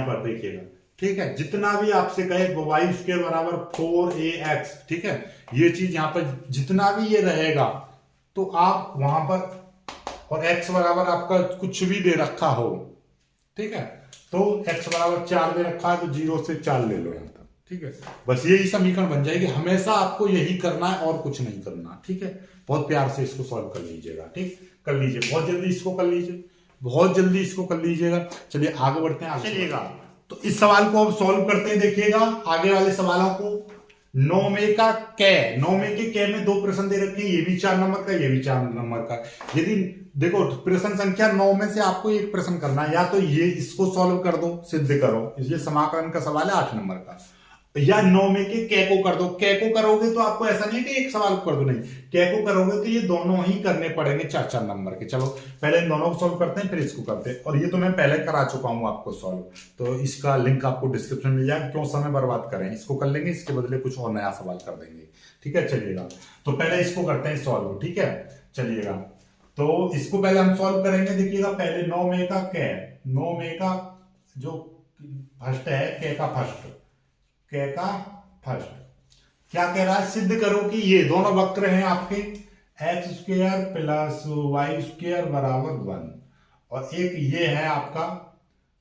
पर देखिएगा, ठीक है, जितना भी आपसे कहे y² बराबर 4ax, ठीक है, ये चीज यहाँ पर जितना भी ये रहेगा, तो आप वहां पर, और x बराबर आपका कुछ भी दे रखा हो, ठीक है, तो x बराबर 4 दे रखा है, तो 0 से 4 ले लो यहाँ पर। ठीक है, बस यही समीकरण बन जाएगी, हमेशा आपको यही करना है और कुछ नहीं करना। ठीक है, बहुत प्यार से इसको सॉल्व कर लीजिएगा, ठीक, कर लीजिए, बहुत जल्दी इसको कर लीजिए, बहुत जल्दी इसको कर लीजिएगा। चलिए आगे बढ़ते हैं, चलिएगा, तो इस सवाल को अब सॉल्व करते हैं, देखिएगा आगे वाले सवालों को। 9 में का कै, 9 में के कै में 2 प्रश्न दे रखे हैं, ये भी 4 नंबर का, ये भी 4 नंबर का। यदि देखो प्रश्न संख्या 9 में से आपको एक प्रश्न करना है, या तो ये इसको सॉल्व कर दो, सिद्ध करो, ये समाकलन का सवाल है 8 नंबर का, या 9 में के कै को कर दो। कै को करोगे तो आपको ऐसा नहीं है कि एक सवाल को कर दो, नहीं, कै को करोगे तो ये दोनों ही करने पड़ेंगे 4-4 नंबर के। चलो पहले इन दोनों को सॉल्व करते हैं, फिर इसको करते हैं, और ये तो मैं पहले करा चुका हूं आपको सॉल्व, तो इसका लिंक आपको डिस्क्रिप्शन में मिल जाएगा, क्यों समय बर्बाद करें, इसको कर लेंगे, इसके बदले कुछ और नया सवाल कर देंगे। ठीक है, चलिएगा, तो पहले इसको करते हैं सॉल्व। ठीक है, चलिएगा, तो इसको पहले हम सॉल्व करेंगे। देखिएगा, पहले 9 में का कै, 9 में का जो फर्स्ट है, कै का फर्स्ट, कै का फर्स्ट क्या कह रहा है, सिद्ध करो कि ये दोनों वक्र हैं आपके x² प्लस y² बराबर 1, और एक ये है आपका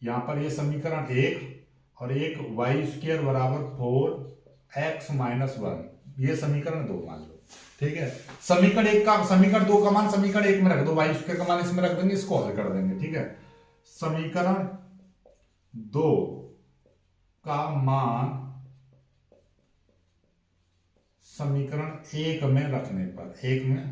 यहां पर ये समीकरण 1, और एक y² बराबर 4x माइनस 1, ये समीकरण 2 मान लो। ठीक है, समीकरण 1 का, समीकरण 2 का मान समीकरण 1 में रख दो, y² का मान इसमें रख देंगे, इसको हल कर देंगे। ठीक है, समीकरण 2 का मान समीकरण 1 में रखने पर, 1 में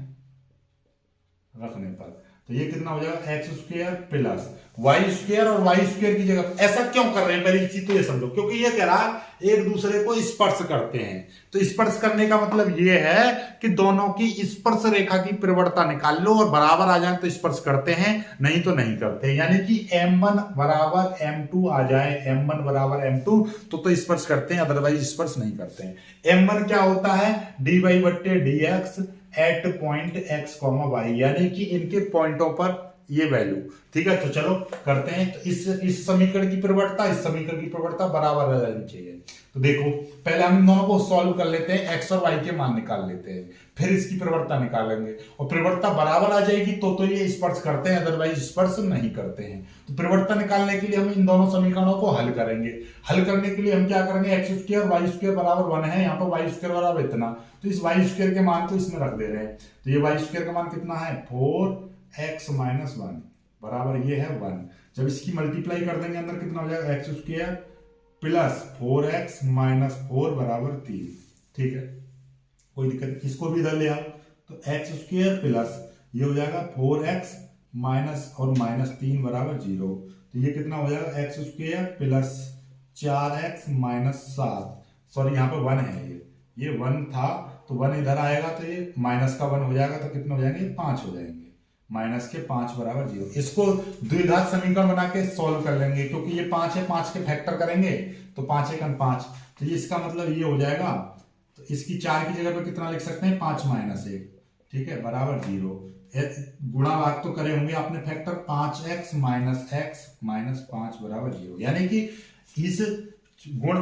रखने पर, तो ये कितना हो जाएगा x square plus y square, और वाई स्क्वायर की जगह ऐसा क्यों कर रहे हैं पहली चीज तो ये समझो, क्योंकि ये कह रहा है एक दूसरे को स्पर्श करते हैं। तो स्पर्श करने का मतलब ये है कि दोनों की स्पर्श रेखा की प्रवणता निकाल लो और बराबर आ जाए तो स्पर्श करते हैं, नहीं तो नहीं करते। यानी कि m1 बराबर m2 आ जाए, m1 बराबर m2 तो स्पर्श करते हैं, अदरवाइज स्पर्श नहीं करते हैं। m1 क्या होता है dy बट्टे dx at point x comma y, यानी कि इनके पॉइंटों पर ये वैल्यू। ठीक है, तो चलो करते हैं। तो इस समीकरण की प्रवणता इस समीकरण की प्रवणता बराबर रहनी चाहिए। तो देखो पहले हम इन दोनों को सॉल्व कर लेते हैं, x और y के मान निकाल लेते हैं, फिर इसकी प्रवणता निकालेंगे और प्रवणता बराबर आ जाएगी तो ये स्पर्श करते हैं, अदरवाइज स्पर्श नहीं करते हैं। तो प्रवणता निकालने के लिए हम इन दोनों समीकरणों को हल करेंगे। हल करने के लिए हम क्या करेंगे, एक्स स्क्वायर वाई स्क्वायर बराबर 1 है, यहाँ पर वाई स्क्वायर बराबर इतना, तो इस वाई स्क्वायर के मान को इसमें रख दे रहे हैं। तो ये वाई स्क्वायर का मान कितना है 4x माइनस 1 बराबर ये है 1। जब इसकी मल्टीप्लाई कर देंगे अंदर कितना हो जाएगा x square plus 4x minus 4 बराबर 3। ठीक है, कोई दिक्कत नहीं, इसको भी इधर ले आओ। तो एक्स स्क्वायर प्लस ये हो जाएगा 4x माइनस और माइनस 3 बराबर 0। तो ये कितना हो जाएगा x square plus 4x minus 7, sorry यहाँ पे 1 है, ये 1 था तो 1 इधर आएगा तो ये माइनस का 1 हो जाएगा, तो कितने हो जाएंगे 5 हो जाएंगे, माइनस के 5 बराबर 0। इसको द्विघात समीकरण बना के सॉल्व कर लेंगे, क्योंकि ये 5 है, 5 के फैक्टर करेंगे तो 5 एकम 5, तो ये इसका मतलब ये हो जाएगा। तो इसकी 4 की जगह पे कितना लिख सकते हैं 5 माइनस 1, ठीक है, बराबर 0। गुणा भाग तो करे होंगे आपने factor, 5x minus x minus 5 बराबर 0। यानी कि इस गुण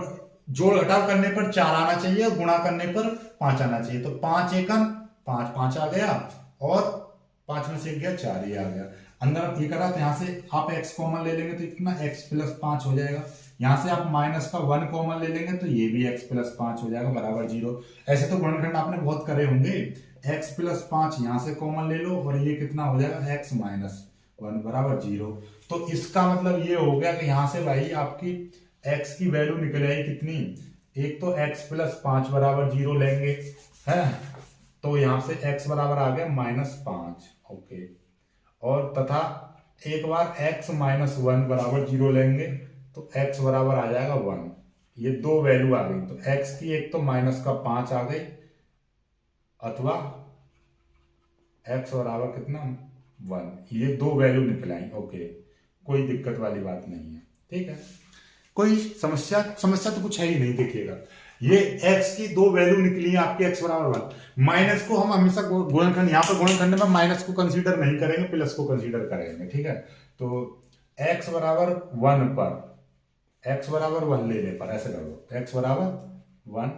जोड़ घटाव करने पर 4 आना चाहिए और गुणा करने पर 5 आना चाहिए। तो 5 एकम 5 5 आ गया और 5 में से 1 गया 4, ये आ गया। अंदर ये करा तो यहाँ से आप x कॉमन ले लेंगे तो इतना x प्लस 5 हो जाएगा। यहाँ से आप माइनस का 1 कॉमन ले लेंगे तो ये भी x प्लस 5 हो जाएगा बराबर 0। ऐसे तो गुणनखंड आपने बहुत करे होंगे। x प्लस 5 यहाँ से कॉमन ले लो और ये कितना हो जाएगा x माइनस 1 बराबर 0। तो इसका मतलब ये हो गया कि यहाँ से भाई आपकी x की वैल्यू निकल आई कितनी, एक तो x प्लस 5 बराबर 0 लेंगे है, तो यहाँ से x बराबर आ गया -5, ओके, और तथा एक बार x माइनस 1 बराबर 0 लेंगे तो x बराबर आ जाएगा 1। ये दो वैल्यू आ गई, तो x की एक तो माइनस का 5 आ गई अथवा x बराबर कितना 1, ये दो वैल्यू निकल आई, ओके, कोई दिक्कत वाली बात नहीं है। ठीक है, कोई समस्या तो कुछ है ही नहीं। देखिएगा ये x की दो वैल्यू निकली है आपके x बराबर 1। माइनस को हम हमेशा गुणनखंड, यहाँ पर गुणनखंड में माइनस को कंसीडर नहीं करेंगे, प्लस को कंसीडर करेंगे। ठीक है, तो x बराबर 1 पर, x बराबर 1 लेने पर ऐसे कर लो, x बराबर 1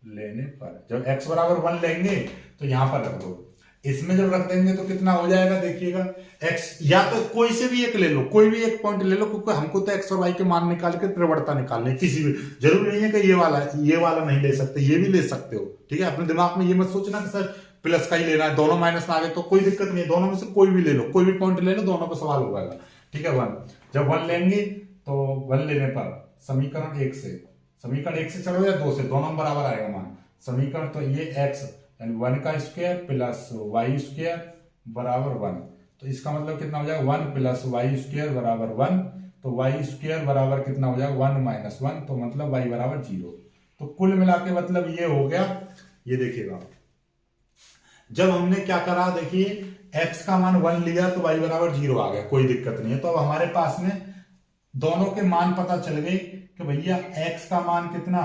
लेने पर जब x बराबर 1 लेंगे तो यहां पर रख दो, इसमें जब रख देंगे तो कितना हो जाएगा देखिएगा x, या तो कोई से भी एक ले लो, कोई भी एक पॉइंट ले लो, क्योंकि हमको तो x और y के मान निकाल के प्रवणता निकालनी है। किसी भी जरूरी नहीं है कि ये वाला नहीं ले सकते, ये भी ले सकते हो। ठीक है, अपने दिमाग में ये मत सोचना कि सर प्लस का ही लेना है, दोनों माइनस में आ गए तो कोई दिक्कत नहीं है, दोनों में से कोई भी ले लो, कोई भी पॉइंट ले लो, दोनों पर सवाल होगा। ठीक है, 1 जब 1 लेंगे तो 1 लेने पर समीकरण 1 से चलो या 2 से, दोनों में बराबर आएगा मान समीकरण। तो ये x यानी 1 का स्क्वायर प्लस वाई स्क्वायर बराबर 1, तो इसका मतलब कितना हो जाएगा 1 प्लस वाई स्क्वायर बराबर 1, तो वाई स्क्वायर बराबर कितना हो जाएगा 1 माइनस 1, तो मतलब वाई बराबर 0। तो कुल मिला के मतलब ये हो गया। ये देखिएगा जब हमने क्या करा, देखिए x का मान 1 लिया तो y बराबर 0 आ गया, कोई दिक्कत नहीं है। तो अब हमारे पास में दोनों के मान पता चल गए कि भैया x का मान कितना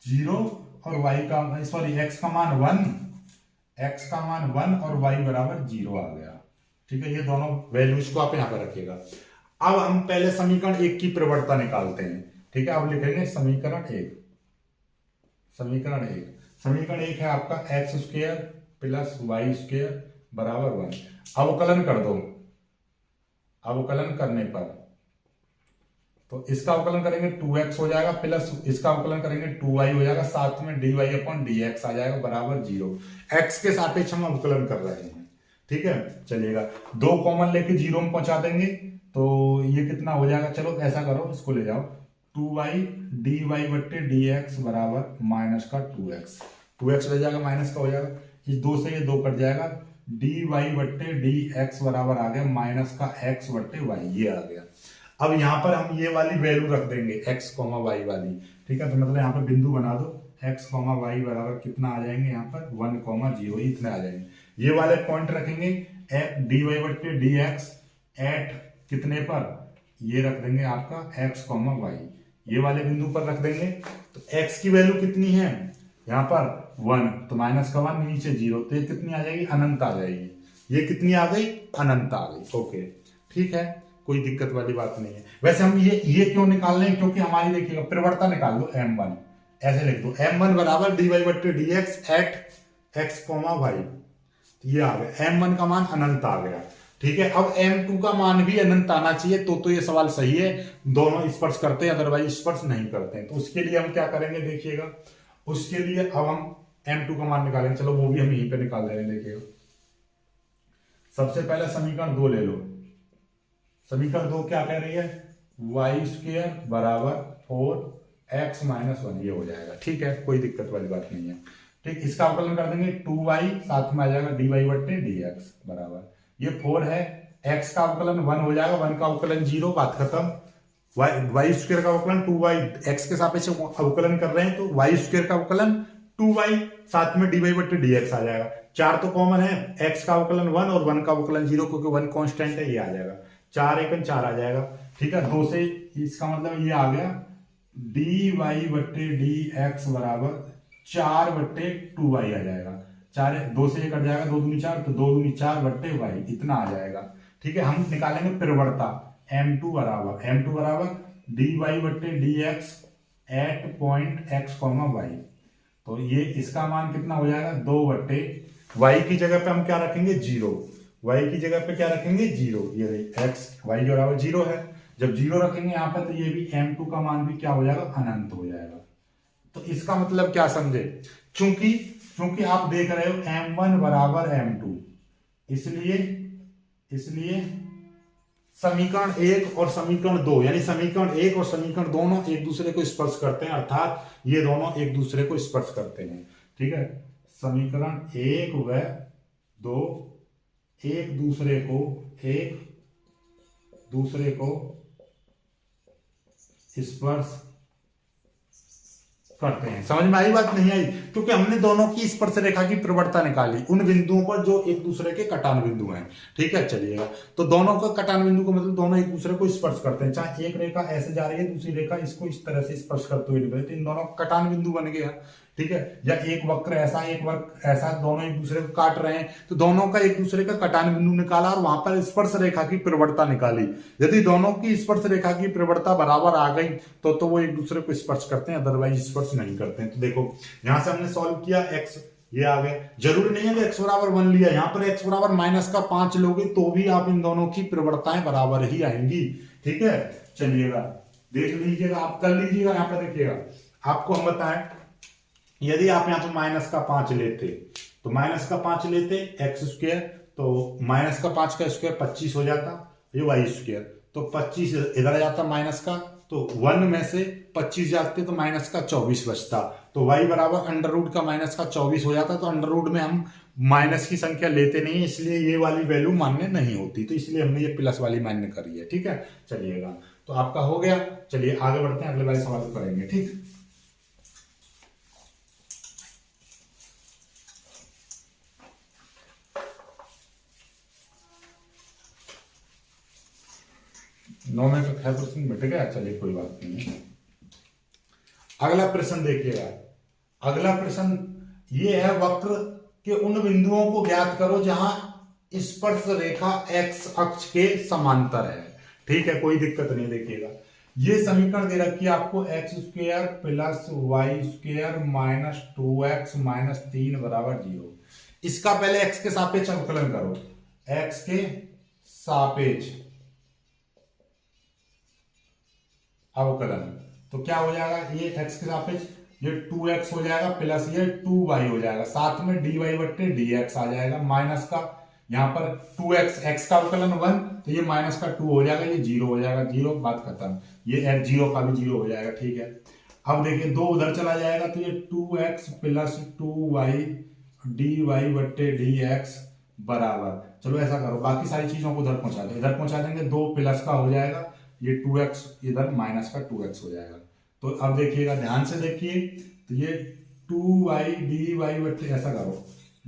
0 और y का, सॉरी x का मान 1 और y बराबर 0 आ गया। ठीक है, ये दोनों वैल्यूज को आप यहां पर रखिएगा। अब हम पहले समीकरण 1 की प्रवणता निकालते हैं। ठीक है, अब लिखेंगे समीकरण 1 है आपका x square plus y square बराबर 1। अवकलन कर दो, अवकलन करने पर तो इसका अवकलन करेंगे 2x हो जाएगा, प्लस इसका अवकलन करेंगे 2y हो जाएगा, साथ में dy अपॉन dx आ जाएगा बराबर 0। x के सापेक्ष हम अवकलन कर रहे हैं। ठीक है, चलिएगा 2 कॉमन लेके 0 में पहुंचा देंगे तो ये कितना हो जाएगा, चलो ऐसा करो, इसको ले जाओ, 2y dy बट्टे dx बराबर माइनस का 2x ले जाएगा, माइनस का हो जाएगा, इस 2 से ये 2 कट जाएगा, डी वाई बट्टे डी एक्स बराबर आ गया माइनस का एक्स बट्टे वाई, ये आ गया। अब यहाँ पर हम ये वाली वैल्यू रख देंगे एक्स कॉमा वाई वाली, ठीक है। तो मतलब यहाँ पर बिंदु बना दो, एक्स कॉमा वाई बराबर कितना आ जाएंगे यहाँ पर 1 कॉमा 0, इतने आ जाएंगे। ये वाले पॉइंट रखेंगे डी वाई बट्टे डी एक्स एट कितने पर, ये रख देंगे आपका एक्स कॉमा वाई, ये वाले बिंदु पर रख देंगे। तो एक्स की वैल्यू कितनी है यहाँ पर 1, तो माइनस का 1 नीचे 0, तो ये कितनी आ जाएगी अनंत आ जाएगी। ये कितनी आ गई अनंत आ गई। ओके ठीक है, कोई दिक्कत वाली बात नहीं है। वैसे हम ये क्यों निकाल रहे हैं, क्योंकि हमारी देखिएगा प्रवणता निकाल दो m1, ऐसे लिख दो m1 बराबर डी वाई बट्टे d x at x comma y, ये आ गया m1 का मान अनंत आ गया। ठीक है, अब m2 का मान भी अनंत आना चाहिए, तो ये सवाल सही है, दोनों स्पर्श करते हैं अदरवाइज स्पर्श नहीं करते हैं। तो उसके लिए हम क्या करेंगे देखिएगा, उसके लिए अब हम m2 का मान निकालेंगे। चलो वो भी हम यहीं पे निकाल ले रहे हैं, देखिएगा। सबसे पहले समीकरण 2 ले लो। समीकरण 2 क्या कह रही है, वाई स्क्वायर बराबर 4x माइनस 1, ये हो जाएगा। ठीक है, कोई दिक्कत वाली बात नहीं है। ठीक, इसका अवकलन कर देंगे 2y, साथ में आ जाएगा डी वाई बट्टे डी एक्स बराबर, ये 4 है, x का अवकलन 1 हो जाएगा, 1 का अवकलन 0, बात खत्म। वाई स्क्वायर का अवकलन 2y, x के सापेक्ष अवकलन कर रहे हैं तो वाई स्क्वायर का अवकलन 2y, साथ में डी वाई बट्टे डी एक्स आ जाएगा। 4 तो कॉमन है, x का अवकलन 1 और 1 का अवकलन 0, क्योंकि 1 कांस्टेंट है, ये आ जाएगा। 4 एकन 4 आ जाएगा। ठीक है, 2 से इसका मतलब ये आ गया डी वाई बट्टे डी एक्स बराबर 4 बट्टे 2y आ जाएगा। 4 2 से ये कट जाएगा, 2 दूनी 4, तो 2 दूनी 4 बट्टे वाई, इतना आ जाएगा। ठीक है, हम निकालेंगे प्रवणता m2 बराबर डी वाई बट्टे d x at point x comma y, तो ये इसका मान कितना हो जाएगा 2 बट्टे वाई की जगह पे हम क्या रखेंगे 0, वाई की जगह पे क्या रखेंगे 0, ये एक्स वाई जो बराबर 0 है, जब 0 रखेंगे यहाँ पे तो ये भी m2 का मान भी क्या हो जाएगा अनंत हो जाएगा। तो इसका मतलब क्या समझे, चूंकि आप देख रहे हो m1 बराबर m2, इसलिए समीकरण 1 और समीकरण 2, यानी समीकरण 1 और समीकरण दोनों एक दूसरे को स्पर्श करते हैं, अर्थात ये दोनों एक दूसरे को स्पर्श करते हैं। ठीक है, समीकरण 1 व 2 एक दूसरे को स्पर्श करते हैं। समझ में आई बात नहीं आई, क्योंकि हमने दोनों की स्पर्श रेखा की प्रवणता निकाली उन बिंदुओं पर जो एक दूसरे के कटान बिंदु हैं। ठीक है, चलिएगा, तो दोनों का कटान बिंदु को मतलब दोनों एक दूसरे को स्पर्श करते हैं, चाहे एक रेखा ऐसे जा रही है, दूसरी रेखा इसको इस तरह से स्पर्श करते हुए निकले, तो इन दोनों का कटान बिंदु बन गया। ठीक है, या एक वक्र ऐसा एक वक्र ऐसा, दोनों एक दूसरे को काट रहे हैं, तो दोनों का एक दूसरे का कटान बिंदु निकाला और वहां पर स्पर्श रेखा की प्रवणता निकाली। यदि दोनों की स्पर्श रेखा की प्रवणता बराबर आ गई तो वो एक दूसरे को स्पर्श करते हैं, अदरवाइज स्पर्श नहीं करते हैं। तो देखो यहां से हमने सॉल्व किया, x ये आ गए, जरूरी नहीं है कि x बराबर 1 लिया, यहाँ पर x बराबर माइनस का 5 लोगे तो भी आप इन दोनों की प्रवणताएं बराबर ही आएंगी। ठीक है, चलिएगा देख लीजिएगा, आप कर लीजिएगा। यहाँ पर देखिएगा, आपको हम बताएं, यदि आप यहाँ पर माइनस का 5 लेते तो माइनस का 5 लेते एक्स स्क्वायर, तो माइनस का 5 का स्क्वायर 25 हो जाता, ये वाई स्क्वायर, तो 25 इधर आ जाता माइनस का, तो 1 में से 25 जाते तो माइनस का 24 बचता, तो y बराबर अंडर रूट का माइनस का 24 हो जाता। तो अंडर रूट में हम माइनस की संख्या लेते नहीं, इसलिए ये वाली वैल्यू मान्य नहीं होती, तो इसलिए हमने ये प्लस वाली मान्य करी है। ठीक है, चलिएगा, तो आपका हो गया। चलिए आगे बढ़ते हैं, अगले वाले सवाल को करेंगे। ठीक, नौ में का 6% मिट गया, चलिए कोई बात नहीं है। अगला प्रश्न देखिएगा, अगला प्रश्न ये है, वक्र के उन बिंदुओं को ज्ञात करो जहां स्पर्श रेखा x अक्ष के समांतर है। ठीक है, कोई दिक्कत नहीं। देखिएगा, ये समीकरण दे रखी है आपको x square plus y square minus 2x minus 3 बराबर 0। इसका पहले x के सापेक्ष अवकलन करो, x के सापेक्ष अवकलन, तो क्या हो जाएगा, ये x के सापेक्ष ये 2x हो जाएगा प्लस ये 2y हो जाएगा, साथ में dy बट्टे dx आ जाएगा, माइनस का यहाँ पर 2x, x का अवकलन 1, तो ये माइनस का 2 हो जाएगा, ये 0 हो जाएगा, 0 बात खत्म, ये f0 का भी 0 हो जाएगा। ठीक है, अब देखिए 2 उधर चला जाएगा, तो ये 2x प्लस 2y dy बट्टे dx बराबर, चलो ऐसा करो, बाकी सारी चीजों को उधर पहुंचा दो, इधर पहुंचा देंगे, 2 प्लस का हो जाएगा, ये 2x इधर माइनस का 2x हो जाएगा। तो अब देखिएगा, ध्यान से देखिए, तो ये 2y dy बट्टे, ऐसा करो,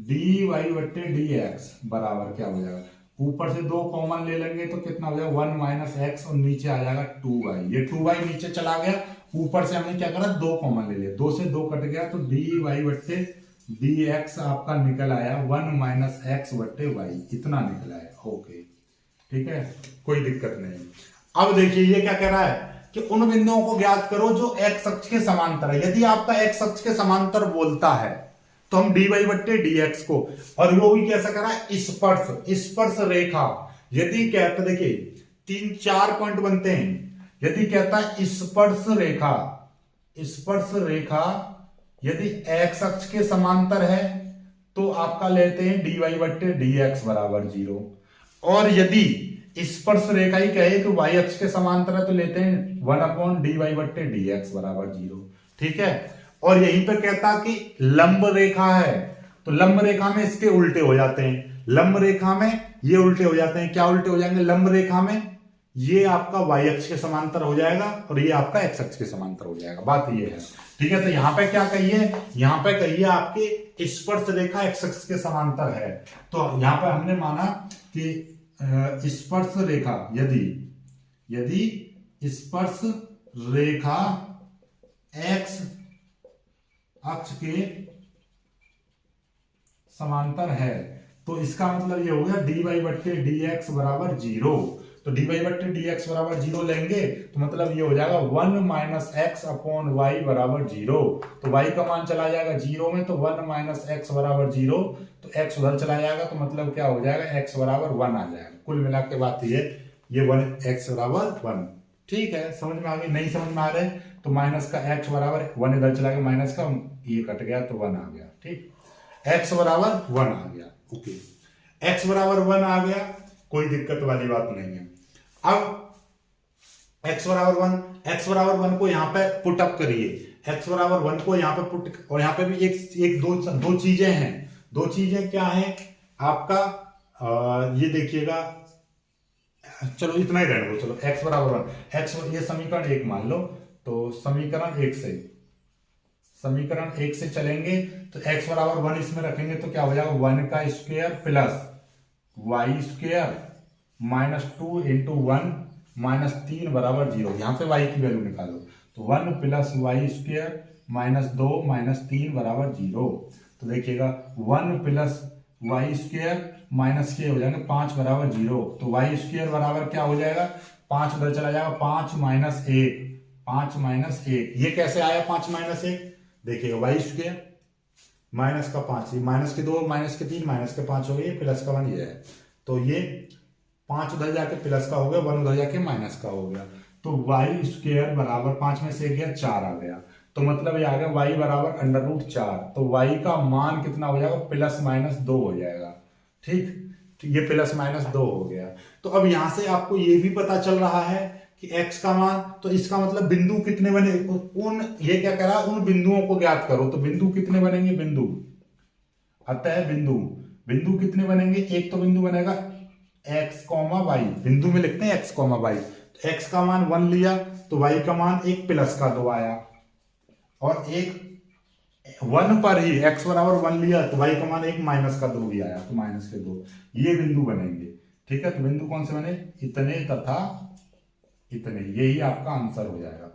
dy बट्टे dx बराबर क्या हो जाएगा, ऊपर से 2 कॉमन ले लेंगे तो कितना हो जाएगा 1 माइनस एक्स, और नीचे आ जाएगा 2y, ये 2y नीचे चला गया, ऊपर से हमने क्या करा 2 कॉमन ले लिया, 2 से 2 कट गया, तो dy बट्टे dx आपका निकल आया 1 माइनस एक्स बट्टे वाई, इतना निकल आया। ओके, ठीक है, कोई दिक्कत नहीं। अब देखिए ये क्या कह रहा है कि उन बिंदुओं को ज्ञात करो जो एक्स अक्ष के समांतर है। यदि आपका एक्स अक्ष के समांतर बोलता है तो हम dy बट्टे dx को, और वो भी कैसा करा है, स्पर्श रेखा। यदि कहता, देखिए 3-4 पॉइंट बनते हैं, यदि कहता है स्पर्श रेखा यदि x अक्ष के समांतर है तो आपका लेते हैं dy बट्टे dx बराबर 0, और यदि स्पर्श रेखा ही कहे तो y अक्ष के समांतर है तो लेते हैं 1/dy बट्टे dx बराबर 0, ठीक है। और यहीं पर कहता कि लंब रेखा है, तो लंब रेखा में इसके उल्टे हो जाते हैं, लंब रेखा में ये उल्टे हो जाते हैं, क्या उल्टे हो जाएंगे, लंब रेखा में ये आपका y अक्ष के समांतर हो जाएगा और ये आपका x अक्ष के समांतर हो जाएगा, बात ये है, ठीक है। तो यहाँ पे क्या कहिए, यहाँ पे कहिए आपके स्पर्श रेखा x अक्ष के समांतर है, तो यहाँ पे हमने माना कि स्पर्श रेखा, यदि स्पर्श रेखा x अक्ष के समांतर है तो इसका मतलब ये हो गया dy बट्टे dx बराबर 0, तो dy बट्टे dx बराबर 0 लेंगे तो मतलब ये हो जाएगा 1 माइनस एक्स अपॉन वाई बराबर 0, तो y का मान चला जाएगा 0 में, तो 1 माइनस एक्स बराबर 0, तो x उधर चला जाएगा, तो मतलब क्या हो जाएगा, x बराबर 1 आ जाएगा। कुल मिला के बात ये 1 x बराबर 1, ठीक है, समझ में आ गई। नहीं समझ में आ रहे तो माइनस का x बराबर 1 इधर चला गया, माइनस का ये कट गया तो 1 आ गया, ठीक, x बराबर 1 आ गया। ओके, x बराबर 1 आ गया, कोई दिक्कत वाली बात नहीं है। अब x बराबर 1 को यहाँ पे पुट अप करिए, x बराबर 1 को यहाँ पे पुट, और यहाँ पे भी दो चीजें हैं, दो चीजें क्या हैं आपका, ये देखिएगा, चलो इतना ही रहने दो, चलो x बराबर 1, x ये समीकरण 1 मान लो, तो समीकरण 1 से चलेंगे तो x बराबर 1 इसमें रखेंगे तो क्या हो जाएगा, 1 का square plus y square minus 2 into 1 minus 3 बराबर 0, यहाँ पे y की वैल्यू निकालो, तो 1 plus y square minus 2 minus 3 बराबर 0, तो देखिएगा 1 प्लस वाई स्क्वायर माइनस के हो जाएंगे 5 बराबर 0, तो वाई स्क्वायर बराबर क्या हो जाएगा, 5 उधर चला जाएगा, 5 माइनस 1, ये कैसे आया 5 माइनस 1, देखिएगा वाई स्क्वायर माइनस का 5, माइनस के 2 माइनस के 3 माइनस के 5 हो गए, प्लस का 1 ये है, तो ये 5 उधर जाके प्लस का हो गया, 1 उधर जाके माइनस का हो गया, तो वाई स्क्वायर बराबर 5 में से 1 गया 4 आ गया, तो मतलब ये आ गया y बराबर √4, तो y का मान कितना हो जाएगा, प्लस माइनस 2 हो जाएगा, ठीक, तो ये प्लस माइनस 2 हो गया। तो अब यहां से आपको ये भी पता चल रहा है कि x का मान, तो इसका मतलब बिंदु कितने बने, ये क्या कह रहा है, उन बिंदुओं को ज्ञात करो, तो बिंदु कितने बनेंगे, अतः बिंदु कितने बनेंगे, एक तो बिंदु बनेगा x, y, बिंदु में लिखते हैं x, y, तो x का मान 1 लिया तो y का मान एक प्लस का 2 आया, और एक 1 पर ही x बराबर 1 लिया तो y का मान एक माइनस का 2 भी आया, तो माइनस के 2, ये बिंदु बनेंगे, ठीक है। तो बिंदु कौन से बने, इतने तथा इतने, यही आपका आंसर हो जाएगा।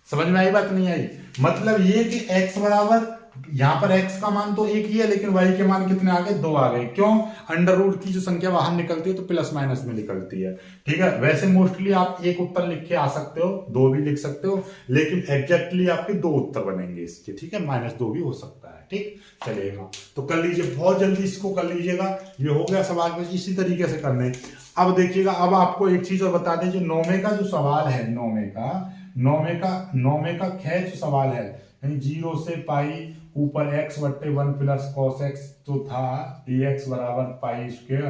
समझ में आई बात, नहीं आई, मतलब ये कि x बराबर, यहां पर x का मान तो एक ही है लेकिन y के मान कितने आ गए, 2 आ गए, क्यों, अंडर रूट की जो संख्या बाहर निकलती है तो प्लस माइनस में निकलती है, ठीक है। वैसे मोस्टली आप एक उत्तर लिख के आ सकते हो, 2 भी लिख सकते हो, लेकिन एग्जैक्टली आपके 2 उत्तर बनेंगे इसके, ठीक है, -2 भी हो सकता है, ठीक, चलेगा। तो कर लीजिए, बहुत जल्दी इसको कर लीजिएगा, ये हो गया सवाल में, इसी तरीके से करने। अब देखिएगा, अब आपको एक चीज और बता दें, जो 9वें का जो सवाल है, 9वें का खैच सवाल है, यानी 0 से पाई ऊपर x बट्टे 1 प्लस cos x, तो था dx बराबर पाई स्क्वायर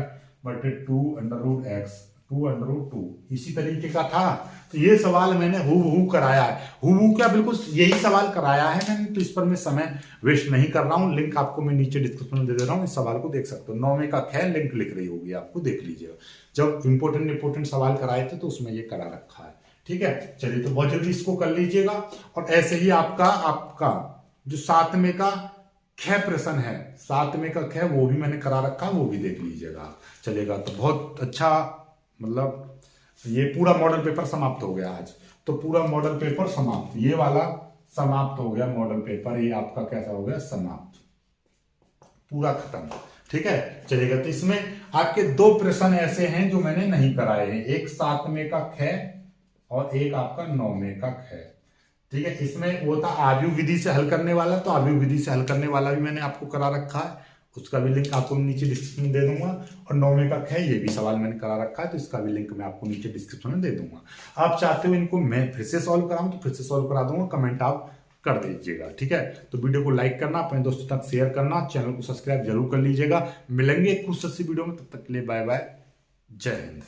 बट्टे 2 अंडर रूट x, 2√2 इसी तरीके का था। तो ये सवाल मैंने हूबहू कराया है, हूबहू क्या बिल्कुल यही सवाल कराया है मैंने, तो इस पर मैं समय वेस्ट नहीं कर रहा हूँ। लिंक आपको मैं नीचे डिस्क्रिप्शन में दे दे रहा हूँ, इस सवाल को देख सकते हो। 9वें का ख लिंक लिख रही होगी आपको, देख लीजिएगा। जब इंपोर्टेंट सवाल कराए थे तो उसमें ये करा रखा है। ठीक है, चलिए तो बहुत जल्दी इसको कर लीजिएगा। और ऐसे ही आपका जो 7वें का ख प्रश्न है, 7वें का ख वो भी मैंने करा रखा, वो भी देख लीजिएगा, चलेगा। तो बहुत अच्छा, मतलब ये पूरा मॉडल पेपर समाप्त हो गया आज। तो पूरा मॉडल पेपर समाप्त, ये वाला समाप्त हो गया मॉडल पेपर, ये आपका कैसा हो गया, समाप्त, पूरा खत्म। ठीक है, चलेगा। तो इसमें आपके 2 प्रश्न ऐसे हैं जो मैंने नहीं कराए हैं, एक 7वें का ख और एक आपका 9वें का ख। ठीक है, इसमें वो था आव्यूह विधि से हल करने वाला, तो आव्यूह विधि से हल करने वाला भी मैंने आपको करा रखा है, उसका भी लिंक आपको नीचे डिस्क्रिप्शन में दे दूंगा। और 9वें का ख ये भी सवाल मैंने करा रखा है, तो इसका भी लिंक मैं आपको नीचे डिस्क्रिप्शन में दे दूंगा। आप चाहते हो इनको मैं फिर से सॉल्व कराऊं तो फिर से सॉल्व करा दूंगा, कमेंट आप कर दीजिएगा। ठीक है, तो वीडियो को लाइक करना, अपने दोस्तों तक शेयर करना, चैनल को सब्सक्राइब जरूर कर लीजिएगा। मिलेंगे एक खुश सी वीडियो में, तब तक के लिए बाय बाय, जय हिंद।